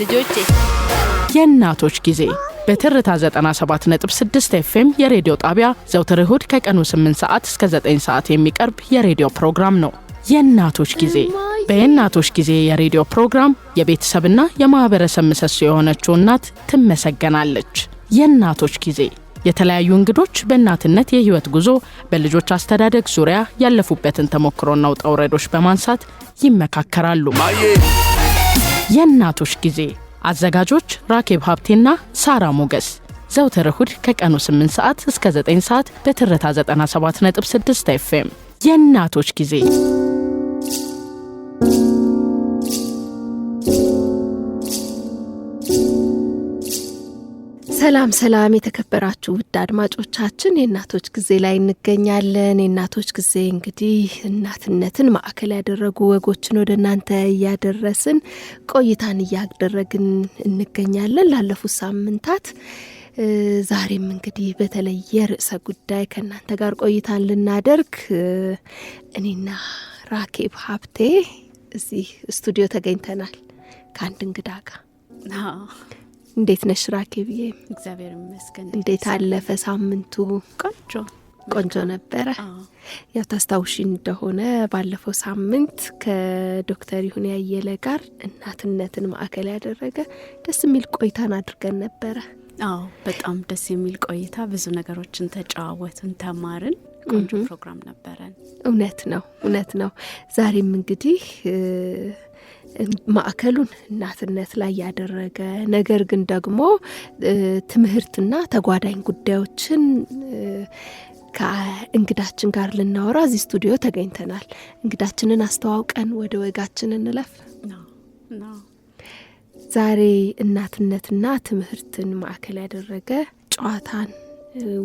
ልጆቼ የእናቶች ጊዜ በትርታ 97.6 FM የሬዲዮ ጣቢያ ዘውትር እሁድ ከቀኑ 8 ሰዓት እስከ 9 ሰዓት የሚቀርብ የሬዲዮ ፕሮግራም ነው። የእናቶች ጊዜ በየእናቶች ጊዜ የሬዲዮ ፕሮግራም የቤተሰብና የማህበረሰብ ምሰሶ የሆነችው እናት ትመሰገናለች። የእናቶች ጊዜ የተለያዩ እንግዶች በእናትነት የህይወት ጉዞ በልጆች አስተዳደግ ዙሪያ ያለፉበትን ተሞክሮና ውጣ ውረዶች በማንሳት ይመካከራሉ። የእናቶች ጊዜ አዘጋጆች ራኬብ ሀብቴና ሳራ ሞገስ ዘውትር እሁድ ከቀኑ 8 ሰዓት እስከ 9 ሰዓት በትርታ 97.6 FM የእናቶች ጊዜ። ሰላም ሰላም የተከበራችሁ ውድ አድማጮቻችን የእናቶች ጊዜ ላይ እንገኛለን። የእናቶች ጊዜ እንግዲህ እናትነትን ማዕከል ያደረጉ ወጎችን ወደ እናንተ እያደረስን ቆይታን እያደረግን እንገኛለን ላለፉት ሳምንታት። ዛሬም እንግዲህ በተለየ ርዕሰ ጉዳይ ከእናንተ ጋር ቆይታን ልናደርግ እኔና ራኬብ ሀብቴ እዚህ ስቱዲዮ ተገኝተናል ከአንድ እንግዳ ጋር። እንዴት ነሽ ራኬብዬ? እግዚአብሔር ይመስገን። እንዴት አለፈ ሳምንቱ? ቆንጆ ነበረ። ያው ታስታውሺ እንደሆነ ባለፈው ሳምንት ከዶክተር ይሁን ያየለ ጋር እናትነትን ማዕከል ያደረገ ደስ የሚል ቆይታን አድርገን ነበረ። በጣም ደስ የሚል ቆይታ፣ ብዙ ነገሮችን ተጫዋወትን፣ ተማርን። ቆንጆ ፕሮግራም ነበረን። እውነት ነው። ዛሬም እንግዲህ ማዕከሉን እናትነት ላይ ያደረገ ነገር ግን ደግሞ ትምህርትና ተጓዳኝ ጉዳዮችን ከእንግዳችን ጋር ልናወራ እዚህ ስቱዲዮ ተገኝተናል። እንግዳችንን አስተዋውቀን ወደ ወጋችን እንለፍ። ዛሬ እናትነትና ትምህርትን ማዕከል ያደረገ ጨዋታን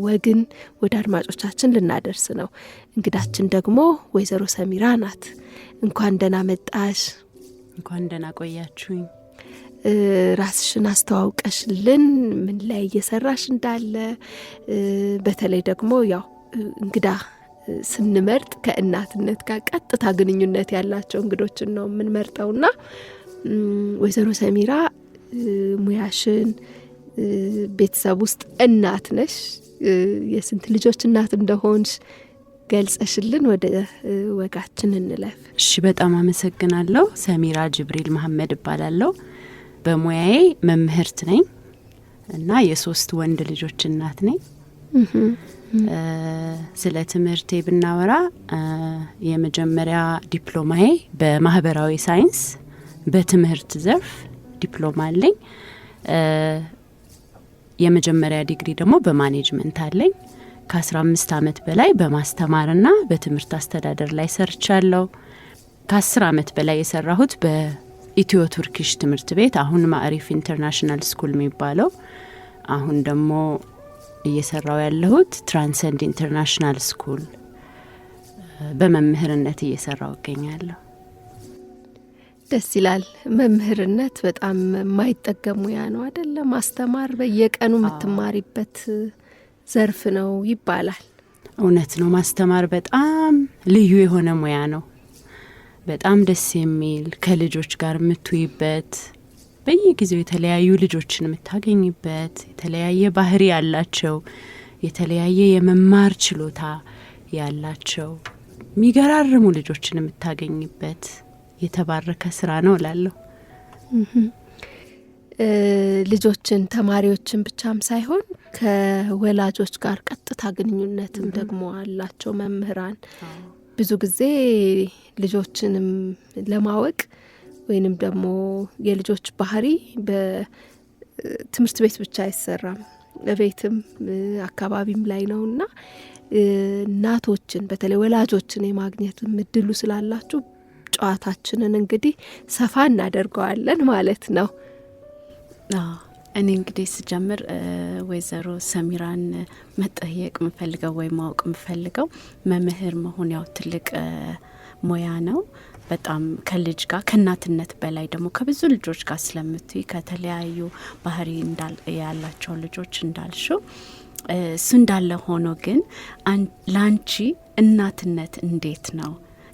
ወግን ወደ አድማጮቻችን ልናደርስ ነው። እንግዳችን ደግሞ ወይዘሮ ሰሚራ ናት። እንኳን ደህና መጣሽ። እንኳን ደህና ቆያችሁኝ። ራስሽን አስተዋውቀሽልን ምን ላይ እየሰራሽ እንዳለ፣ በተለይ ደግሞ ያው እንግዳ ስንመርጥ ከእናትነት ጋር ቀጥታ ግንኙነት ያላቸው እንግዶችን ነው የምንመርጠውና ወይዘሮ ሰሚራ ሙያሽን፣ ቤተሰብ ውስጥ እናት ነሽ፣ የስንት ልጆች እናት እንደሆንሽ ገልጸሽልን ወደ ወጋችን እንለፍ። እሺ፣ በጣም አመሰግናለሁ። ሰሚራ ጅብሪል መሐመድ እባላለሁ። በሙያዬ መምህርት ነኝ እና የሶስት ወንድ ልጆች እናት ነኝ። ስለ ትምህርቴ ብናወራ የመጀመሪያ ዲፕሎማዬ በማህበራዊ ሳይንስ በትምህርት ዘርፍ ዲፕሎማ አለኝ። የመጀመሪያ ዲግሪ ደግሞ በማኔጅመንት አለኝ። ከ15 ዓመት በላይ በማስተማርና በትምህርት አስተዳደር ላይ ሰርቻለሁ። ከ10 ዓመት በላይ የሰራሁት በኢትዮ ቱርኪሽ ትምህርት ቤት፣ አሁን ማዕሪፍ ኢንተርናሽናል ስኩል የሚባለው፣ አሁን ደግሞ እየሰራው ያለሁት ትራንሰንድ ኢንተርናሽናል ስኩል በመምህርነት እየሰራው እገኛለሁ። ደስ ይላል። መምህርነት በጣም የማይጠገም ሙያ ነው አይደለ? ማስተማር በየቀኑ የምትማሪበት ዘርፍ ነው ይባላል። እውነት ነው። ማስተማር በጣም ልዩ የሆነ ሙያ ነው። በጣም ደስ የሚል፣ ከልጆች ጋር የምትውይበት፣ በየጊዜው የተለያዩ ልጆችን የምታገኝበት፣ የተለያየ ባህሪ ያላቸው፣ የተለያየ የመማር ችሎታ ያላቸው የሚገራርሙ ልጆችን የምታገኝበት የተባረከ ስራ ነው እላለሁ። ልጆችን ተማሪዎችን ብቻም ሳይሆን ከወላጆች ጋር ቀጥታ ግንኙነትም ደግሞ አላቸው መምህራን። ብዙ ጊዜ ልጆችንም ለማወቅ ወይንም ደግሞ የልጆች ባህሪ በትምህርት ቤት ብቻ አይሰራም፣ ቤትም አካባቢም ላይ ነውና እናቶችን በተለይ ወላጆችን የማግኘት እድሉ ስላላችሁ ጨዋታችንን እንግዲህ ሰፋ እናደርገዋለን ማለት ነው። እኔ እንግዲህ ስጀምር ወይዘሮ ሰሚራን መጠየቅ ምፈልገው ወይ ማወቅ ምፈልገው መምህር መሆን ያው ትልቅ ሙያ ነው። በጣም ከልጅ ጋር ከእናትነት በላይ ደግሞ ከብዙ ልጆች ጋር ስለምትይ ከተለያዩ ባህሪ ያላቸው ልጆች እንዳልሽው እሱ እንዳለ ሆኖ ግን ላንቺ እናትነት እንዴት ነው?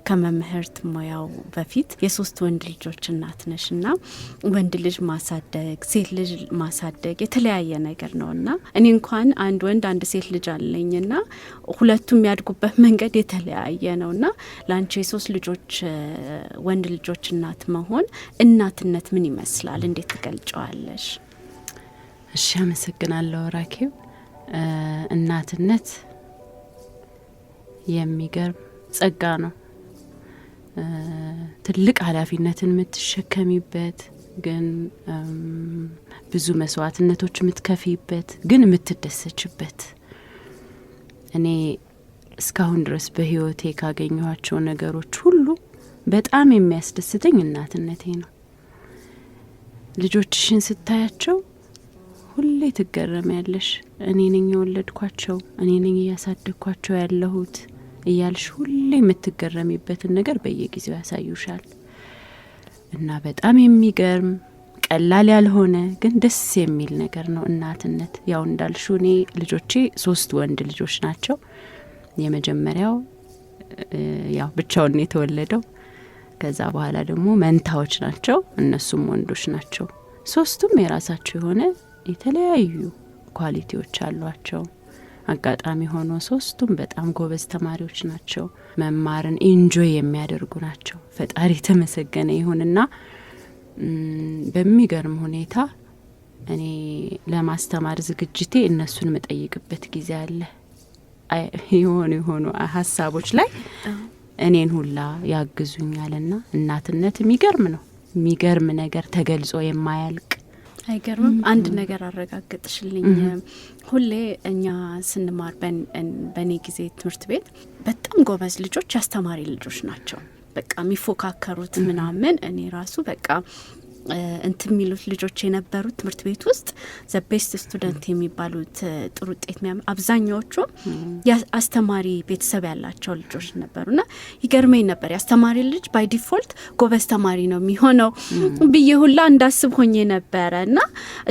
ከመምህርት ሙያው በፊት የሶስት ወንድ ልጆች እናት ነሽና ወንድ ልጅ ማሳደግ ሴት ልጅ ማሳደግ የተለያየ ነገር ነውና እኔ እንኳን አንድ ወንድ አንድ ሴት ልጅ አለኝና ሁለቱም ያድጉበት መንገድ የተለያየ ነውና ላንቺ የሶስት ልጆች ወንድ ልጆች እናት መሆን እናትነት ምን ይመስላል? እንዴት ትገልጫዋለሽ? እሺ አመሰግናለሁ ራኬብ። እናትነት የሚገርም ጸጋ ነው። ትልቅ ኃላፊነትን የምትሸከሚበት ግን ብዙ መስዋዕትነቶች የምትከፊበት ግን የምትደሰችበት። እኔ እስካሁን ድረስ በህይወቴ ካገኘኋቸው ነገሮች ሁሉ በጣም የሚያስደስተኝ እናትነቴ ነው። ልጆችሽን ስታያቸው ሁሌ ትገረሚያለሽ። እኔ ነኝ የወለድኳቸው፣ እኔ ነኝ እያሳደግኳቸው ያለሁት እያልሽ ሁሌ የምትገረሚበትን ነገር በየጊዜው ያሳዩሻል እና በጣም የሚገርም ቀላል ያልሆነ ግን ደስ የሚል ነገር ነው እናትነት። ያው እንዳልሹ እኔ ልጆቼ 3 ወንድ ልጆች ናቸው። የመጀመሪያው ያው ብቻውን የተወለደው፣ ከዛ በኋላ ደግሞ መንታዎች ናቸው፣ እነሱም ወንዶች ናቸው። 3ቱም የራሳቸው የሆነ የተለያዩ ኳሊቲዎች አሏቸው። አጋጣሚ ሆኖ 3ቱም በጣም ጎበዝ ተማሪዎች ናቸው። መማርን ኢንጆይ የሚያደርጉ ናቸው። ፈጣሪ የተመሰገነ ይሁንና በሚገርም ሁኔታ እኔ ለማስተማር ዝግጅቴ እነሱን መጠይቅበት ጊዜ አለ። የሆኑ ሀሳቦች ላይ እኔን ሁላ ያግዙኛልና እናትነት የሚገርም ነው። የሚገርም ነገር ተገልጾ የማያልቅ አይገርምም? አንድ ነገር አረጋግጥሽልኝ። ሁሌ እኛ ስንማር በኔ ጊዜ ትምህርት ቤት በጣም ጎበዝ ልጆች ያስተማሪ ልጆች ናቸው። በቃ የሚፎካከሩት ምናምን እኔ ራሱ በቃ እንትን የሚሉት ልጆች የነበሩት ትምህርት ቤት ውስጥ ዘ ቤስት ስቱደንት የሚባሉት ጥሩ ውጤት የሚያመጡ አብዛኛዎቹ አስተማሪ ቤተሰብ ያላቸው ልጆች ነበሩና ይገርመኝ ነበር። ያስተማሪ ልጅ ባይ ዲፎልት ጎበዝ ተማሪ ነው የሚሆነው ብዬ ሁላ እንዳስብ ሆኜ ነበረ እና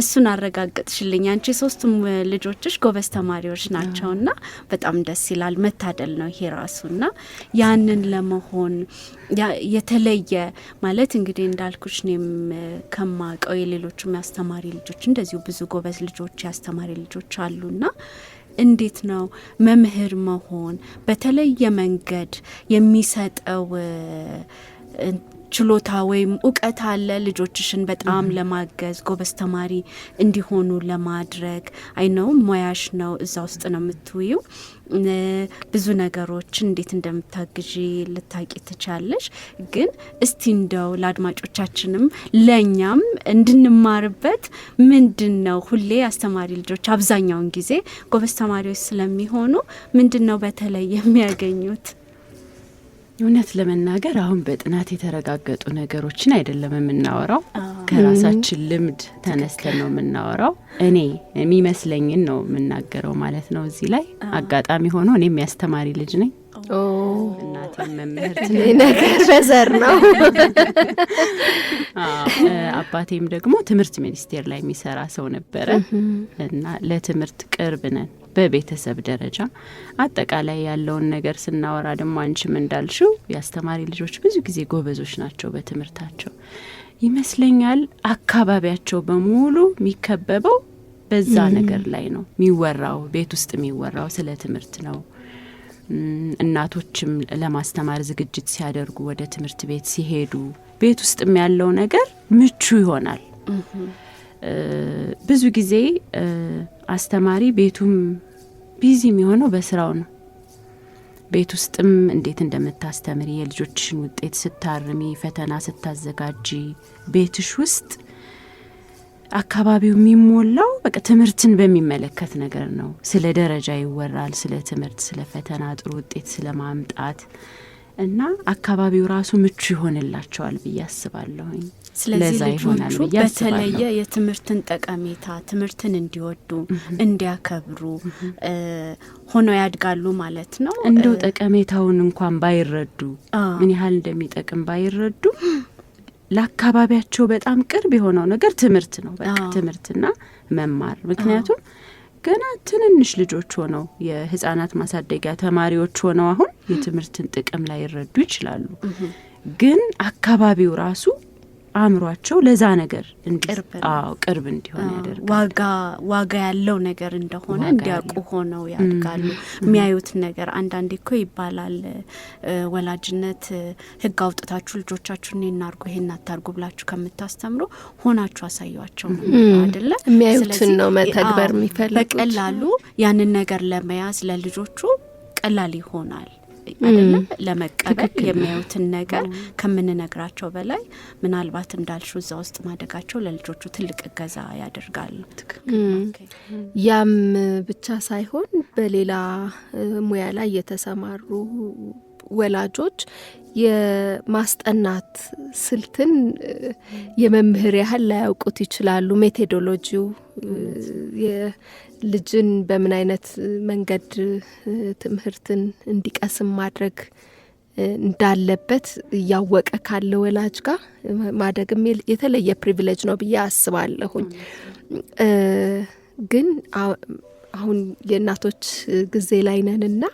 እሱን አረጋግጥሽልኝ። አንቺ 3ቱም ልጆችሽ ጎበዝ ተማሪዎች ናቸውና በጣም ደስ ይላል። መታደል ነው ይሄ ራሱና ያንን ለመሆን የተለየ ማለት እንግዲህ እንዳልኩሽ እኔም ከማቀው የሌሎችም ያስተማሪ ልጆች እንደዚሁ ብዙ ጎበዝ ልጆች ያስተማሪ ልጆች አሉና እንዴት ነው መምህር መሆን በተለየ መንገድ የሚሰጠው ችሎታ ወይም እውቀት አለ ልጆችሽን በጣም ለማገዝ ጎበዝ ተማሪ እንዲሆኑ ለማድረግ? አይነው ሙያሽ ነው፣ እዛ ውስጥ ነው የምትውይው። ብዙ ነገሮች እንዴት እንደምታግዢ ልታቂ ትቻለሽ። ግን እስቲ እንደው ለአድማጮቻችንም ለኛም እንድንማርበት ምንድነው ሁሌ አስተማሪ ልጆች አብዛኛውን ጊዜ ጎበዝ ተማሪዎች ስለሚሆኑ ምንድነው በተለይ የሚያገኙት? እውነት ለመናገር አሁን በጥናት የተረጋገጡ ነገሮችን አይደለም የምናወራው፣ ከራሳችን ልምድ ተነስተን ነው የምናወራው። እኔ የሚመስለኝን ነው የምናገረው ማለት ነው። እዚህ ላይ አጋጣሚ ሆኖ እኔ የሚያስተማሪ ልጅ ነኝ። እናቴም መምህርት ነገር በዘር ነው። አባቴም ደግሞ ትምህርት ሚኒስቴር ላይ የሚሰራ ሰው ነበረ እና ለትምህርት ቅርብ ነን በቤተሰብ ደረጃ። አጠቃላይ ያለውን ነገር ስናወራ ደግሞ አንቺም እንዳልሽው ያስተማሪ ልጆች ብዙ ጊዜ ጎበዞች ናቸው በትምህርታቸው ይመስለኛል። አካባቢያቸው በሙሉ የሚከበበው በዛ ነገር ላይ ነው የሚወራው። ቤት ውስጥ የሚወራው ስለ ትምህርት ነው። እናቶችም ለማስተማር ዝግጅት ሲያደርጉ ወደ ትምህርት ቤት ሲሄዱ ቤት ውስጥም ያለው ነገር ምቹ ይሆናል። ብዙ ጊዜ አስተማሪ ቤቱም ቢዚ የሚሆነው በስራው ነው። ቤት ውስጥም እንዴት እንደምታስተምሪ የልጆችሽን ውጤት ስታርሚ፣ ፈተና ስታዘጋጂ ቤትሽ ውስጥ አካባቢው የሚሞላው በቃ ትምህርትን በሚመለከት ነገር ነው። ስለ ደረጃ ይወራል፣ ስለ ትምህርት፣ ስለ ፈተና ጥሩ ውጤት ስለ ማምጣት እና አካባቢው ራሱ ምቹ ይሆንላቸዋል ብዬ አስባለሁኝ። ስለዚህ ልጆቹ በተለየ የትምህርትን ጠቀሜታ ትምህርትን እንዲወዱ እንዲያከብሩ ሆኖ ያድጋሉ ማለት ነው። እንደው ጠቀሜታውን እንኳን ባይረዱ ምን ያህል እንደሚጠቅም ባይረዱ ለአካባቢያቸው በጣም ቅርብ የሆነው ነገር ትምህርት ነው። በቃ ትምህርትና መማር። ምክንያቱም ገና ትንንሽ ልጆች ሆነው የህፃናት ማሳደጊያ ተማሪዎች ሆነው አሁን የትምህርትን ጥቅም ላይ ይረዱ ይችላሉ። ግን አካባቢው ራሱ አእምሯቸው ለዛ ነገር ቅርብ እንዲሆን ያደርጋል። ዋጋ ያለው ነገር እንደሆነ እንዲያውቁ ሆነው ያድጋሉ። የሚያዩት ነገር አንዳንዴ እኮ ይባላል ወላጅነት ህግ አውጥታችሁ ልጆቻችሁን እናርጉ ይሄን አታርጉ ብላችሁ ከምታስተምሩ ሆናችሁ አሳዩዋቸው ነው አይደለ? የሚያዩትን ነው መተግበር የሚፈልጉት። በቀላሉ ያንን ነገር ለመያዝ ለልጆቹ ቀላል ይሆናል አይደለ? ለመቀበል የሚያዩትን ነገር ከምንነግራቸው በላይ ምናልባት እንዳልሹ እዛ ውስጥ ማደጋቸው ለልጆቹ ትልቅ እገዛ ያደርጋል። ያም ብቻ ሳይሆን በሌላ ሙያ ላይ የተሰማሩ ወላጆች የማስጠናት ስልትን የመምህር ያህል ላያውቁት ይችላሉ። ሜቶዶሎጂው ልጅን በምን አይነት መንገድ ትምህርትን እንዲቀስም ማድረግ እንዳለበት እያወቀ ካለ ወላጅ ጋር ማደግም የተለየ ፕሪቪሌጅ ነው ብዬ አስባለሁኝ። ግን አሁን የእናቶች ጊዜ ላይ ነንና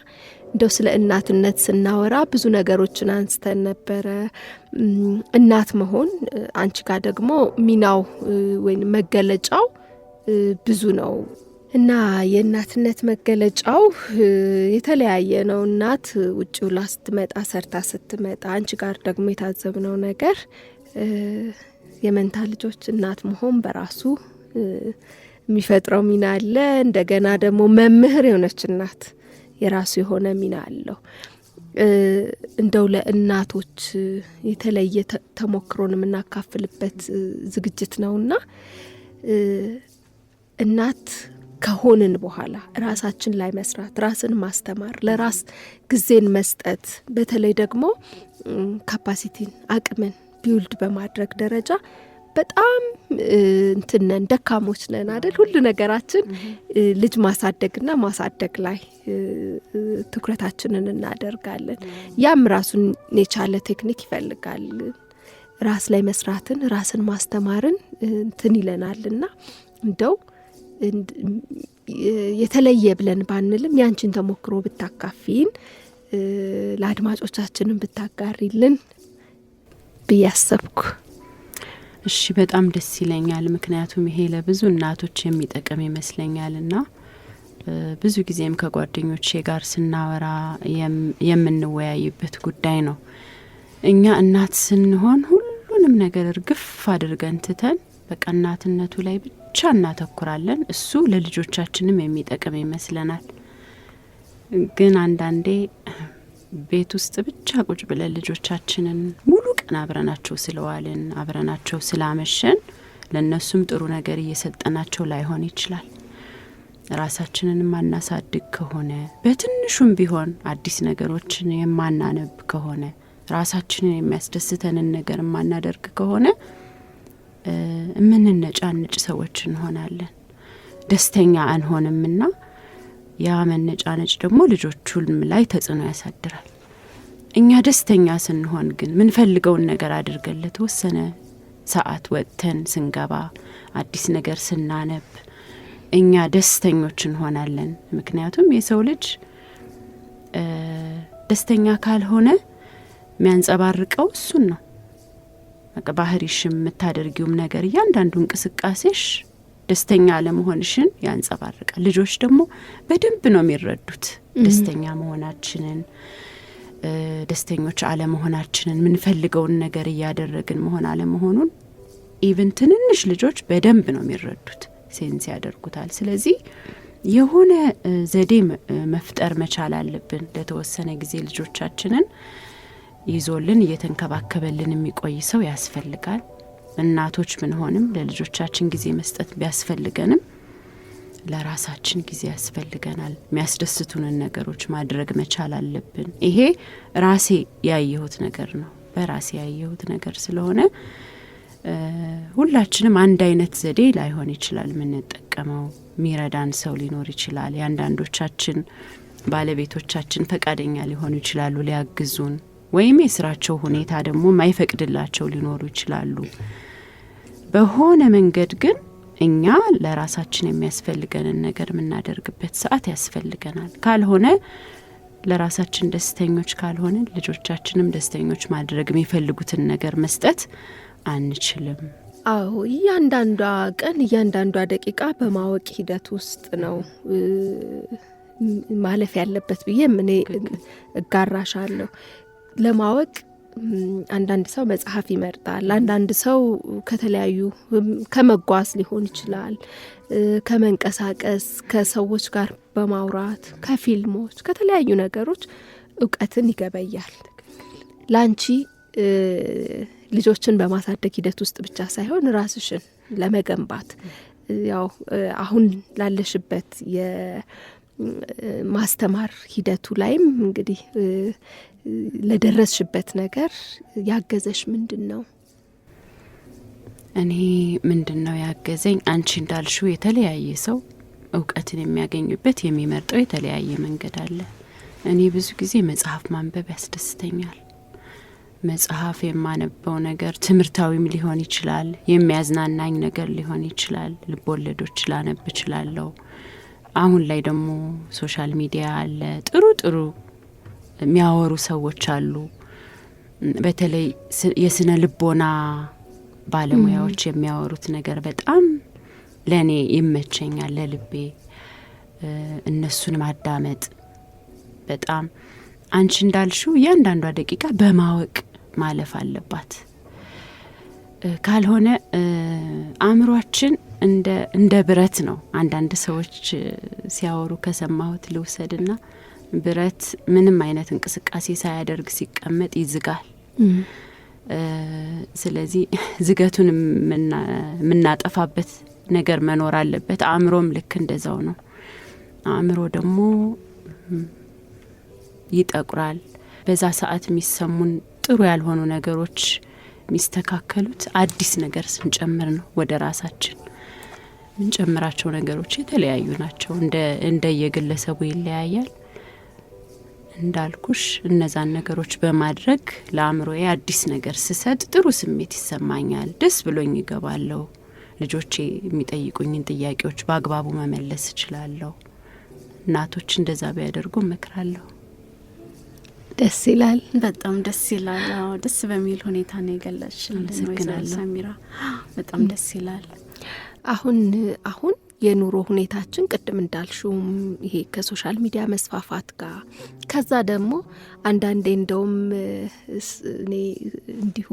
እንደው ስለ እናትነት ስናወራ ብዙ ነገሮችን አንስተን ነበረ። እናት መሆን አንቺ ጋር ደግሞ ሚናው ወይም መገለጫው ብዙ ነው እና የእናትነት መገለጫው የተለያየ ነው። እናት ውጭ ውላ ስትመጣ ሰርታ ስትመጣ፣ አንቺ ጋር ደግሞ የታዘብነው ነገር የመንታ ልጆች እናት መሆን በራሱ የሚፈጥረው ሚና አለ። እንደገና ደግሞ መምህር የሆነች እናት የራሱ የሆነ ሚና አለው። እንደው ለእናቶች የተለየ ተሞክሮን የምናካፍልበት ዝግጅት ነውና እናት ከሆንን በኋላ ራሳችን ላይ መስራት፣ ራስን ማስተማር፣ ለራስ ጊዜን መስጠት፣ በተለይ ደግሞ ካፓሲቲን አቅምን ቢውልድ በማድረግ ደረጃ በጣም እንትነን ደካሞች ነን አይደል? ሁሉ ነገራችን ልጅ ማሳደግና ማሳደግ ላይ ትኩረታችንን እናደርጋለን። ያም ራሱን የቻለ ቴክኒክ ይፈልጋል። ራስ ላይ መስራትን፣ ራስን ማስተማርን እንትን ይለናልና እንደው የተለየ ብለን ባንልም ያንቺን ተሞክሮ ብታካፊን ለአድማጮቻችንን ብታጋሪልን ብያሰብኩ። እሺ፣ በጣም ደስ ይለኛል። ምክንያቱም ይሄ ለብዙ እናቶች የሚጠቅም ይመስለኛልና ብዙ ጊዜም ከጓደኞቼ ጋር ስናወራ የምንወያይበት ጉዳይ ነው። እኛ እናት ስንሆን ሁሉንም ነገር እርግፍ አድርገን ትተን በቃ እናትነቱ ላይ ብቻ እናተኩራለን። እሱ ለልጆቻችንም የሚጠቅም ይመስለናል። ግን አንዳንዴ ቤት ውስጥ ብቻ ቁጭ ብለን ልጆቻችንን ሙሉ ቀን አብረናቸው ስለዋልን አብረናቸው ስላመሸን ለነሱም ጥሩ ነገር እየሰጠናቸው ላይሆን ይችላል። ራሳችንን ማናሳድግ ከሆነ በትንሹም ቢሆን አዲስ ነገሮችን የማናነብ ከሆነ ራሳችንን የሚያስደስተንን ነገር ማናደርግ ከሆነ ምንነጫነጭ ሰዎች እንሆናለን። ደስተኛ አንሆንምና ያ መነጫነጭ ደግሞ ልጆቹም ላይ ተጽዕኖ ያሳድራል። እኛ ደስተኛ ስንሆን ግን ምንፈልገውን ነገር አድርገን ለተወሰነ ሰዓት ወጥተን ስንገባ አዲስ ነገር ስናነብ እኛ ደስተኞች እንሆናለን። ምክንያቱም የሰው ልጅ ደስተኛ ካልሆነ የሚያንጸባርቀው እሱን ነው። በቃ ባህሪሽም የምታደርጊውም ነገር እያንዳንዱ እንቅስቃሴሽ ደስተኛ አለመሆንሽን ያንጸባርቃል። ልጆች ደግሞ በደንብ ነው የሚረዱት ደስተኛ መሆናችንን፣ ደስተኞች አለመሆናችንን፣ ምንፈልገውን ነገር እያደረግን መሆን አለመሆኑን ኢቭን ትንንሽ ልጆች በደንብ ነው የሚረዱት፣ ሴንስ ያደርጉታል። ስለዚህ የሆነ ዘዴ መፍጠር መቻል አለብን። ለተወሰነ ጊዜ ልጆቻችንን ይዞልን እየተንከባከበልን የሚቆይ ሰው ያስፈልጋል። እናቶች ብንሆንም ለልጆቻችን ጊዜ መስጠት ቢያስፈልገንም ለራሳችን ጊዜ ያስፈልገናል። የሚያስደስቱንን ነገሮች ማድረግ መቻል አለብን። ይሄ ራሴ ያየሁት ነገር ነው፣ በራሴ ያየሁት ነገር ስለሆነ ሁላችንም አንድ አይነት ዘዴ ላይሆን ይችላል የምንጠቀመው። ሚረዳን ሰው ሊኖር ይችላል። የአንዳንዶቻችን ባለቤቶቻችን ፈቃደኛ ሊሆኑ ይችላሉ ሊያግዙን፣ ወይም የስራቸው ሁኔታ ደግሞ ማይፈቅድላቸው ሊኖሩ ይችላሉ። በሆነ መንገድ ግን እኛ ለራሳችን የሚያስፈልገንን ነገር የምናደርግበት ሰዓት ያስፈልገናል። ካልሆነ ለራሳችን ደስተኞች ካልሆነ ልጆቻችንም ደስተኞች ማድረግ የሚፈልጉትን ነገር መስጠት አንችልም። አዎ እያንዳንዷ ቀን እያንዳንዷ ደቂቃ በማወቅ ሂደት ውስጥ ነው ማለፍ ያለበት ብዬ እኔ እጋራሻለሁ። ለማወቅ አንዳንድ ሰው መጽሐፍ ይመርጣል፣ አንዳንድ ሰው ከተለያዩ ከመጓዝ ሊሆን ይችላል፣ ከመንቀሳቀስ፣ ከሰዎች ጋር በማውራት፣ ከፊልሞች፣ ከተለያዩ ነገሮች እውቀትን ይገበያል። ላንቺ ልጆችን በማሳደግ ሂደት ውስጥ ብቻ ሳይሆን ራስሽን ለመገንባት ያው አሁን ላለሽበት የማስተማር ሂደቱ ላይም እንግዲህ ለደረስሽበት ነገር ያገዘሽ ምንድን ነው? እኔ ምንድን ነው ያገዘኝ? አንቺ እንዳልሽው የተለያየ ሰው እውቀትን የሚያገኙበት የሚመርጠው የተለያየ መንገድ አለ። እኔ ብዙ ጊዜ መጽሐፍ ማንበብ ያስደስተኛል። መጽሐፍ የማነበው ነገር ትምህርታዊም ሊሆን ይችላል፣ የሚያዝናናኝ ነገር ሊሆን ይችላል። ልቦለዶች ላነብ እችላለሁ። አሁን ላይ ደግሞ ሶሻል ሚዲያ አለ፣ ጥሩ ጥሩ የሚያወሩ ሰዎች አሉ። በተለይ የስነ ልቦና ባለሙያዎች የሚያወሩት ነገር በጣም ለእኔ ይመቸኛል፣ ለልቤ እነሱን ማዳመጥ በጣም። አንቺ እንዳልሽው እያንዳንዷ ደቂቃ በማወቅ ማለፍ አለባት። ካልሆነ አእምሯችን እንደ ብረት ነው። አንዳንድ ሰዎች ሲያወሩ ከሰማሁት ልውሰድና ብረት ምንም አይነት እንቅስቃሴ ሳያደርግ ሲቀመጥ ይዝጋል። ስለዚህ ዝገቱን የምናጠፋበት ነገር መኖር አለበት። አእምሮም ልክ እንደዛው ነው። አእምሮ ደግሞ ይጠቁራል። በዛ ሰዓት የሚሰሙን ጥሩ ያልሆኑ ነገሮች የሚስተካከሉት አዲስ ነገር ስንጨምር ነው። ወደ ራሳችን ምንጨምራቸው ነገሮች የተለያዩ ናቸው። እንደ የግለሰቡ ይለያያል። እንዳልኩሽ እነዛን ነገሮች በማድረግ ለአእምሮዬ አዲስ ነገር ስሰጥ ጥሩ ስሜት ይሰማኛል። ደስ ብሎኝ ይገባለሁ። ልጆቼ የሚጠይቁኝን ጥያቄዎች በአግባቡ መመለስ እችላለሁ። እናቶች እንደዛ ቢያደርጉ እመክራለሁ። ደስ ይላል። በጣም ደስ ይላል። አዎ ደስ በሚል ሁኔታ ነው የገለጽሽልን ወይዘሮ ሰሚራ። በጣም ደስ ይላል። አሁን የኑሮ ሁኔታችን ቅድም እንዳልሽውም ይሄ ከሶሻል ሚዲያ መስፋፋት ጋር ከዛ ደግሞ አንዳንዴ እንደውም እኔ እንዲሁ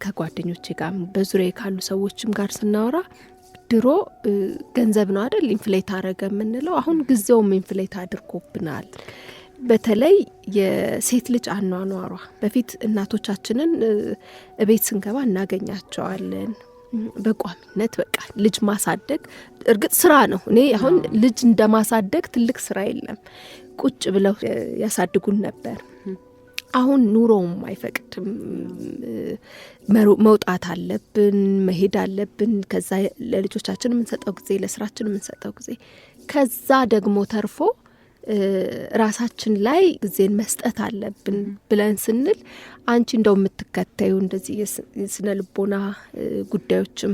ከጓደኞቼ ጋር በዙሪያ ካሉ ሰዎችም ጋር ስናወራ ድሮ ገንዘብ ነው አይደል ኢንፍሌት አረገ የምንለው፣ አሁን ጊዜውም ኢንፍሌት አድርጎብናል። በተለይ የሴት ልጅ አኗኗሯ በፊት እናቶቻችንን እቤት ስንገባ እናገኛቸዋለን በቋሚነት። በቃ ልጅ ማሳደግ እርግጥ ስራ ነው። እኔ አሁን ልጅ እንደማሳደግ ትልቅ ስራ የለም። ቁጭ ብለው ያሳድጉን ነበር። አሁን ኑሮውም አይፈቅድም። መውጣት አለብን፣ መሄድ አለብን። ከዛ ለልጆቻችን የምንሰጠው ጊዜ፣ ለስራችን የምንሰጠው ጊዜ፣ ከዛ ደግሞ ተርፎ ራሳችን ላይ ጊዜን መስጠት አለብን ብለን ስንል አንቺ እንደው የምትከተዩ እንደዚህ የስነ ልቦና ጉዳዮችም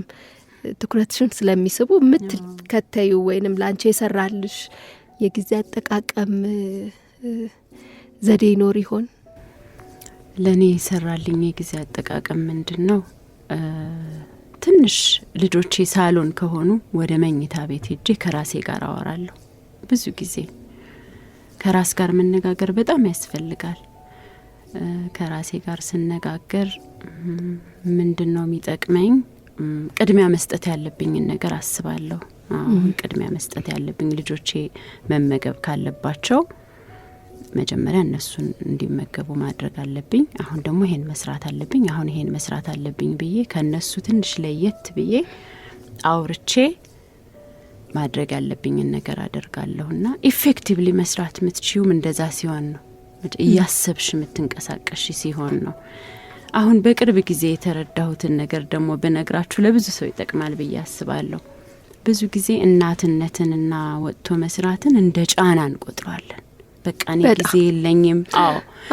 ትኩረትሽን ስለሚስቡ የምትከተዩ ወይንም ለአንቺ የሰራልሽ የጊዜ አጠቃቀም ዘዴ ይኖር ይሆን? ለእኔ የሰራልኝ የጊዜ አጠቃቀም ምንድን ነው? ትንሽ ልጆቼ ሳሎን ከሆኑ ወደ መኝታ ቤት ሄጄ ከራሴ ጋር አወራለሁ። ብዙ ጊዜ ከራስ ጋር መነጋገር በጣም ያስፈልጋል። ከራሴ ጋር ስነጋገር ምንድን ነው የሚጠቅመኝ? ቅድሚያ መስጠት ያለብኝን ነገር አስባለሁ። አሁን ቅድሚያ መስጠት ያለብኝ ልጆቼ መመገብ ካለባቸው መጀመሪያ እነሱን እንዲመገቡ ማድረግ አለብኝ። አሁን ደግሞ ይሄን መስራት አለብኝ፣ አሁን ይሄን መስራት አለብኝ ብዬ ከነሱ ትንሽ ለየት ብዬ አውርቼ ማድረግ ያለብኝን ነገር አደርጋለሁና ኢፌክቲቭሊ መስራት የምትችዩም እንደዛ ሲሆን ነው። እያሰብሽ የምትንቀሳቀሽ ሲሆን ነው። አሁን በቅርብ ጊዜ የተረዳሁትን ነገር ደግሞ ብነግራችሁ ለብዙ ሰው ይጠቅማል ብዬ አስባለሁ። ብዙ ጊዜ እናትነትንና ወጥቶ መስራትን እንደ ጫና እንቆጥረዋለን። በቃ እኔ ጊዜ የለኝም።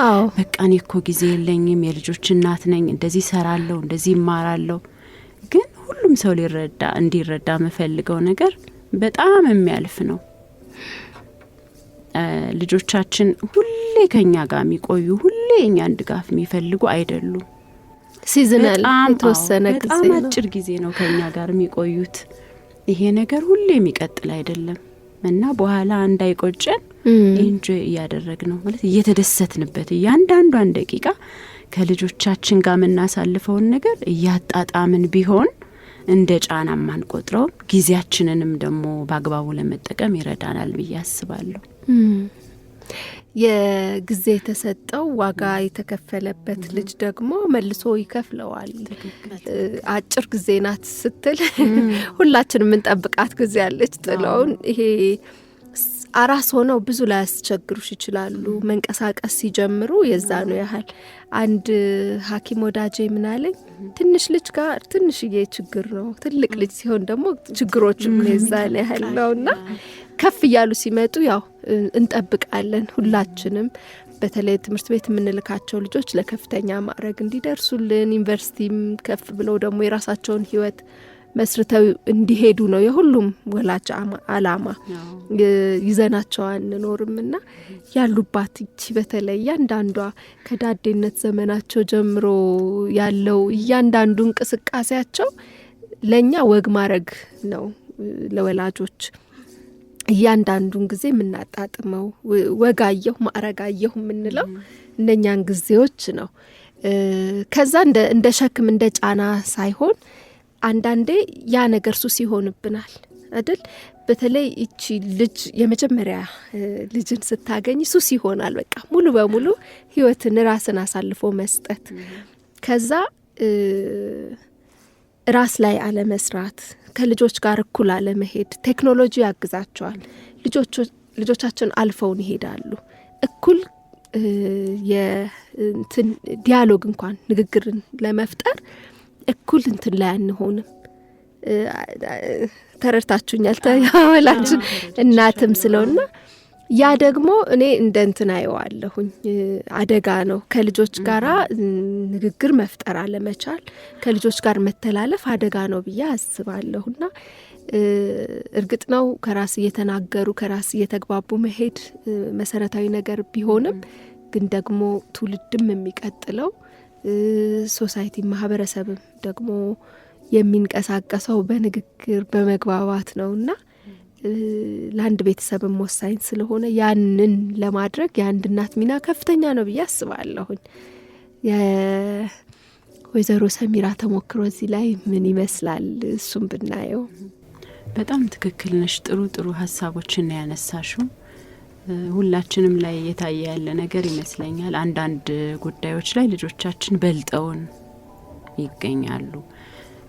አዎ በቃ እኔ እኮ ጊዜ የለኝም፣ የልጆች እናት ነኝ፣ እንደዚህ ሰራለሁ፣ እንደዚህ ይማራለሁ። ግን ሁሉም ሰው እንዲረዳ የምፈልገው ነገር በጣም የሚያልፍ ነው። ልጆቻችን ሁሌ ከኛ ጋር የሚቆዩ ሁሌ የኛን ድጋፍ የሚፈልጉ አይደሉም። ሲዝናል የተወሰነ ጊዜ ነው፣ በጣም አጭር ጊዜ ነው ከኛ ጋር የሚቆዩት። ይሄ ነገር ሁሌ የሚቀጥል አይደለም እና በኋላ እንዳይቆጨን ኢንጆይ እያደረግ ነው ማለት እየተደሰትንበት እያንዳንዷን ደቂቃ ከልጆቻችን ጋር የምናሳልፈውን ነገር እያጣጣምን ቢሆን እንደ ጫና ማንቆጥረው ጊዜያችንንም ደግሞ በአግባቡ ለመጠቀም ይረዳናል ብዬ አስባለሁ። የጊዜ የተሰጠው ዋጋ የተከፈለበት ልጅ ደግሞ መልሶ ይከፍለዋል። አጭር ጊዜ ናት ስትል ሁላችን የምንጠብቃት ጊዜ አለች ጥለውን። ይሄ አራስ ሆነው ብዙ ላይ ያስቸግሩሽ ይችላሉ። መንቀሳቀስ ሲጀምሩ የዛኑ ያህል አንድ ሐኪም ወዳጄ ምናለኝ ትንሽ ልጅ ጋር ትንሽዬ ችግር ነው፣ ትልቅ ልጅ ሲሆን ደግሞ ችግሮችም የዛን ያህል ነውና ከፍ እያሉ ሲመጡ ያው እንጠብቃለን ሁላችንም። በተለይ ትምህርት ቤት የምንልካቸው ልጆች ለከፍተኛ ማዕረግ እንዲደርሱልን ዩኒቨርሲቲም ከፍ ብለው ደግሞ የራሳቸውን ሕይወት መስርተው እንዲሄዱ ነው የሁሉም ወላጅ አላማ። ይዘናቸው አንኖርምና ያሉባት እቺ በተለይ እያንዳንዷ ከዳዴነት ዘመናቸው ጀምሮ ያለው እያንዳንዱ እንቅስቃሴያቸው ለእኛ ወግ ማድረግ ነው። ለወላጆች እያንዳንዱን ጊዜ የምናጣጥመው ወጋየሁ ማዕረጋየሁ የምንለው እነኛን ጊዜዎች ነው። ከዛ እንደ ሸክም እንደ ጫና ሳይሆን አንዳንዴ ያ ነገር ሱስ ይሆንብናል አይደል? በተለይ እቺ ልጅ የመጀመሪያ ልጅን ስታገኝ ሱስ ይሆናል። በቃ ሙሉ በሙሉ ህይወትን ራስን አሳልፎ መስጠት፣ ከዛ ራስ ላይ አለመስራት፣ ከልጆች ጋር እኩል አለመሄድ። ቴክኖሎጂ ያግዛቸዋል። ልጆቻችን አልፈውን ይሄዳሉ። እኩል ዲያሎግ እንኳን ንግግርን ለመፍጠር እኩል እንትን ላይ አንሆንም። ተረድታችሁኛል? ተያወላችሁ እናትም ስለውና ያ ደግሞ እኔ እንደ እንትን አየዋለሁኝ አደጋ ነው። ከልጆች ጋራ ንግግር መፍጠር አለመቻል፣ ከልጆች ጋር መተላለፍ አደጋ ነው ብዬ አስባለሁና እርግጥ ነው ከራስ እየተናገሩ ከራስ እየተግባቡ መሄድ መሰረታዊ ነገር ቢሆንም ግን ደግሞ ትውልድም የሚቀጥለው ሶሳይቲ ማህበረሰብም ደግሞ የሚንቀሳቀሰው በንግግር በመግባባት ነውና ለአንድ ቤተሰብም ወሳኝ ስለሆነ ያንን ለማድረግ የአንድ እናት ሚና ከፍተኛ ነው ብዬ አስባለሁኝ። የወይዘሮ ሰሚራ ተሞክሮ እዚህ ላይ ምን ይመስላል? እሱም ብናየው። በጣም ትክክል ነሽ። ጥሩ ሀሳቦችን ያነሳሽው ሁላችንም ላይ የታየ ያለ ነገር ይመስለኛል። አንዳንድ ጉዳዮች ላይ ልጆቻችን በልጠውን ይገኛሉ።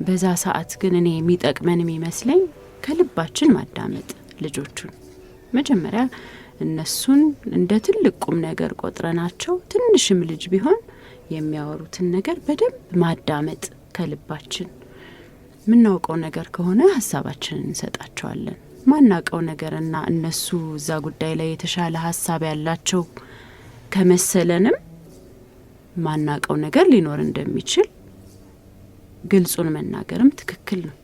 በዛ ሰዓት ግን እኔ የሚጠቅመን የሚመስለኝ ከልባችን ማዳመጥ ልጆቹን መጀመሪያ እነሱን እንደ ትልቅ ቁም ነገር ቆጥረናቸው ትንሽም ልጅ ቢሆን የሚያወሩትን ነገር በደንብ ማዳመጥ ከልባችን። ምናውቀው ነገር ከሆነ ሀሳባችንን እንሰጣቸዋለን። ማናውቀው ነገርና እነሱ እዛ ጉዳይ ላይ የተሻለ ሀሳብ ያላቸው ከመሰለንም ማናውቀው ነገር ሊኖር እንደሚችል ግልጹን መናገርም ትክክል ነው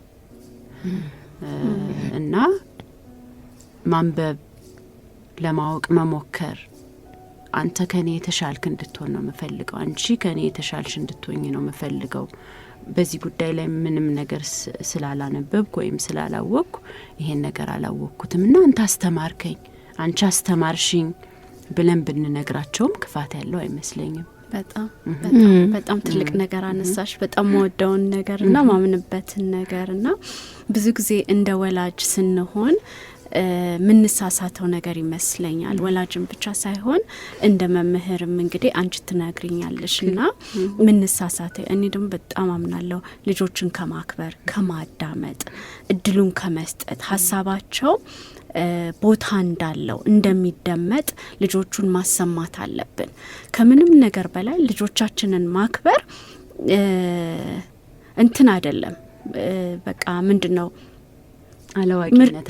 እና ማንበብ፣ ለማወቅ መሞከር። አንተ ከኔ የተሻልክ እንድትሆን ነው መፈልገው፣ አንቺ ከኔ የተሻልሽ እንድትሆኝ ነው መፈልገው። በዚህ ጉዳይ ላይ ምንም ነገር ስላላነበብኩ ወይም ስላላወቅኩ ይሄን ነገር አላወቅኩትም እና አንተ አስተማርከኝ፣ አንቺ አስተማርሽኝ ብለን ብንነግራቸውም ክፋት ያለው አይመስለኝም። በጣም ትልቅ ነገር አነሳሽ። በጣም ወደውን ነገርና ማምንበትን ነገርና ብዙ ጊዜ እንደ ወላጅ ስንሆን ምንሳሳተው ነገር ይመስለኛል። ወላጅም ብቻ ሳይሆን እንደ መምህርም እንግዲህ አንቺ ትነግሪኛለሽና ምንሳሳተው። እኔ ደግሞ በጣም አምናለሁ ልጆችን ከማክበር ከማዳመጥ፣ እድሉን ከመስጠት፣ ሀሳባቸው ቦታ እንዳለው እንደሚደመጥ ልጆቹን ማሰማት አለብን። ከምንም ነገር በላይ ልጆቻችንን ማክበር እንትን አይደለም። በቃ ምንድነው አላዋቂነት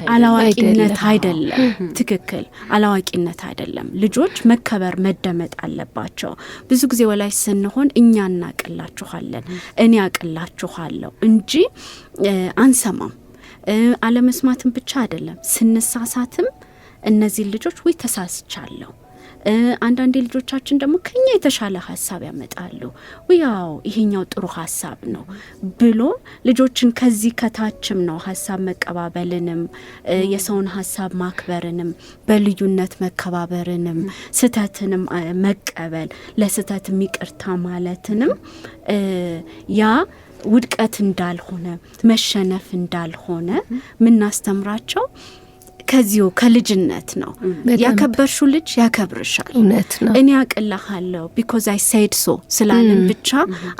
አይደለም። ትክክል፣ አላዋቂነት አይደለም። ልጆች መከበር መደመጥ አለባቸው። ብዙ ጊዜ ወላጅ ስንሆን እኛ እናቅላችኋለን፣ እኔ አቅላችኋለሁ እንጂ አንሰማም። አለመስማትም ብቻ አይደለም፣ ስንሳሳትም እነዚህ ልጆች ወይ ተሳስቻለሁ፣ አንዳንዴ ልጆቻችን ደግሞ ከኛ የተሻለ ሀሳብ ያመጣሉ። ያው ይሄኛው ጥሩ ሀሳብ ነው ብሎ ልጆችን ከዚህ ከታችም ነው ሀሳብ መቀባበልንም የሰውን ሀሳብ ማክበርንም በልዩነት መከባበርንም ስተትንም መቀበል ለስተት ይቅርታ ማለትንም ያ ውድቀት እንዳልሆነ መሸነፍ እንዳልሆነ ምናስተምራቸው ከዚሁ ከልጅነት ነው። ያከበርሹ ልጅ ያከብርሻል። እውነት ነው። እኔ አቅልሃለሁ ቢኮዝ አይ ሴድ ሶ ስላለን ብቻ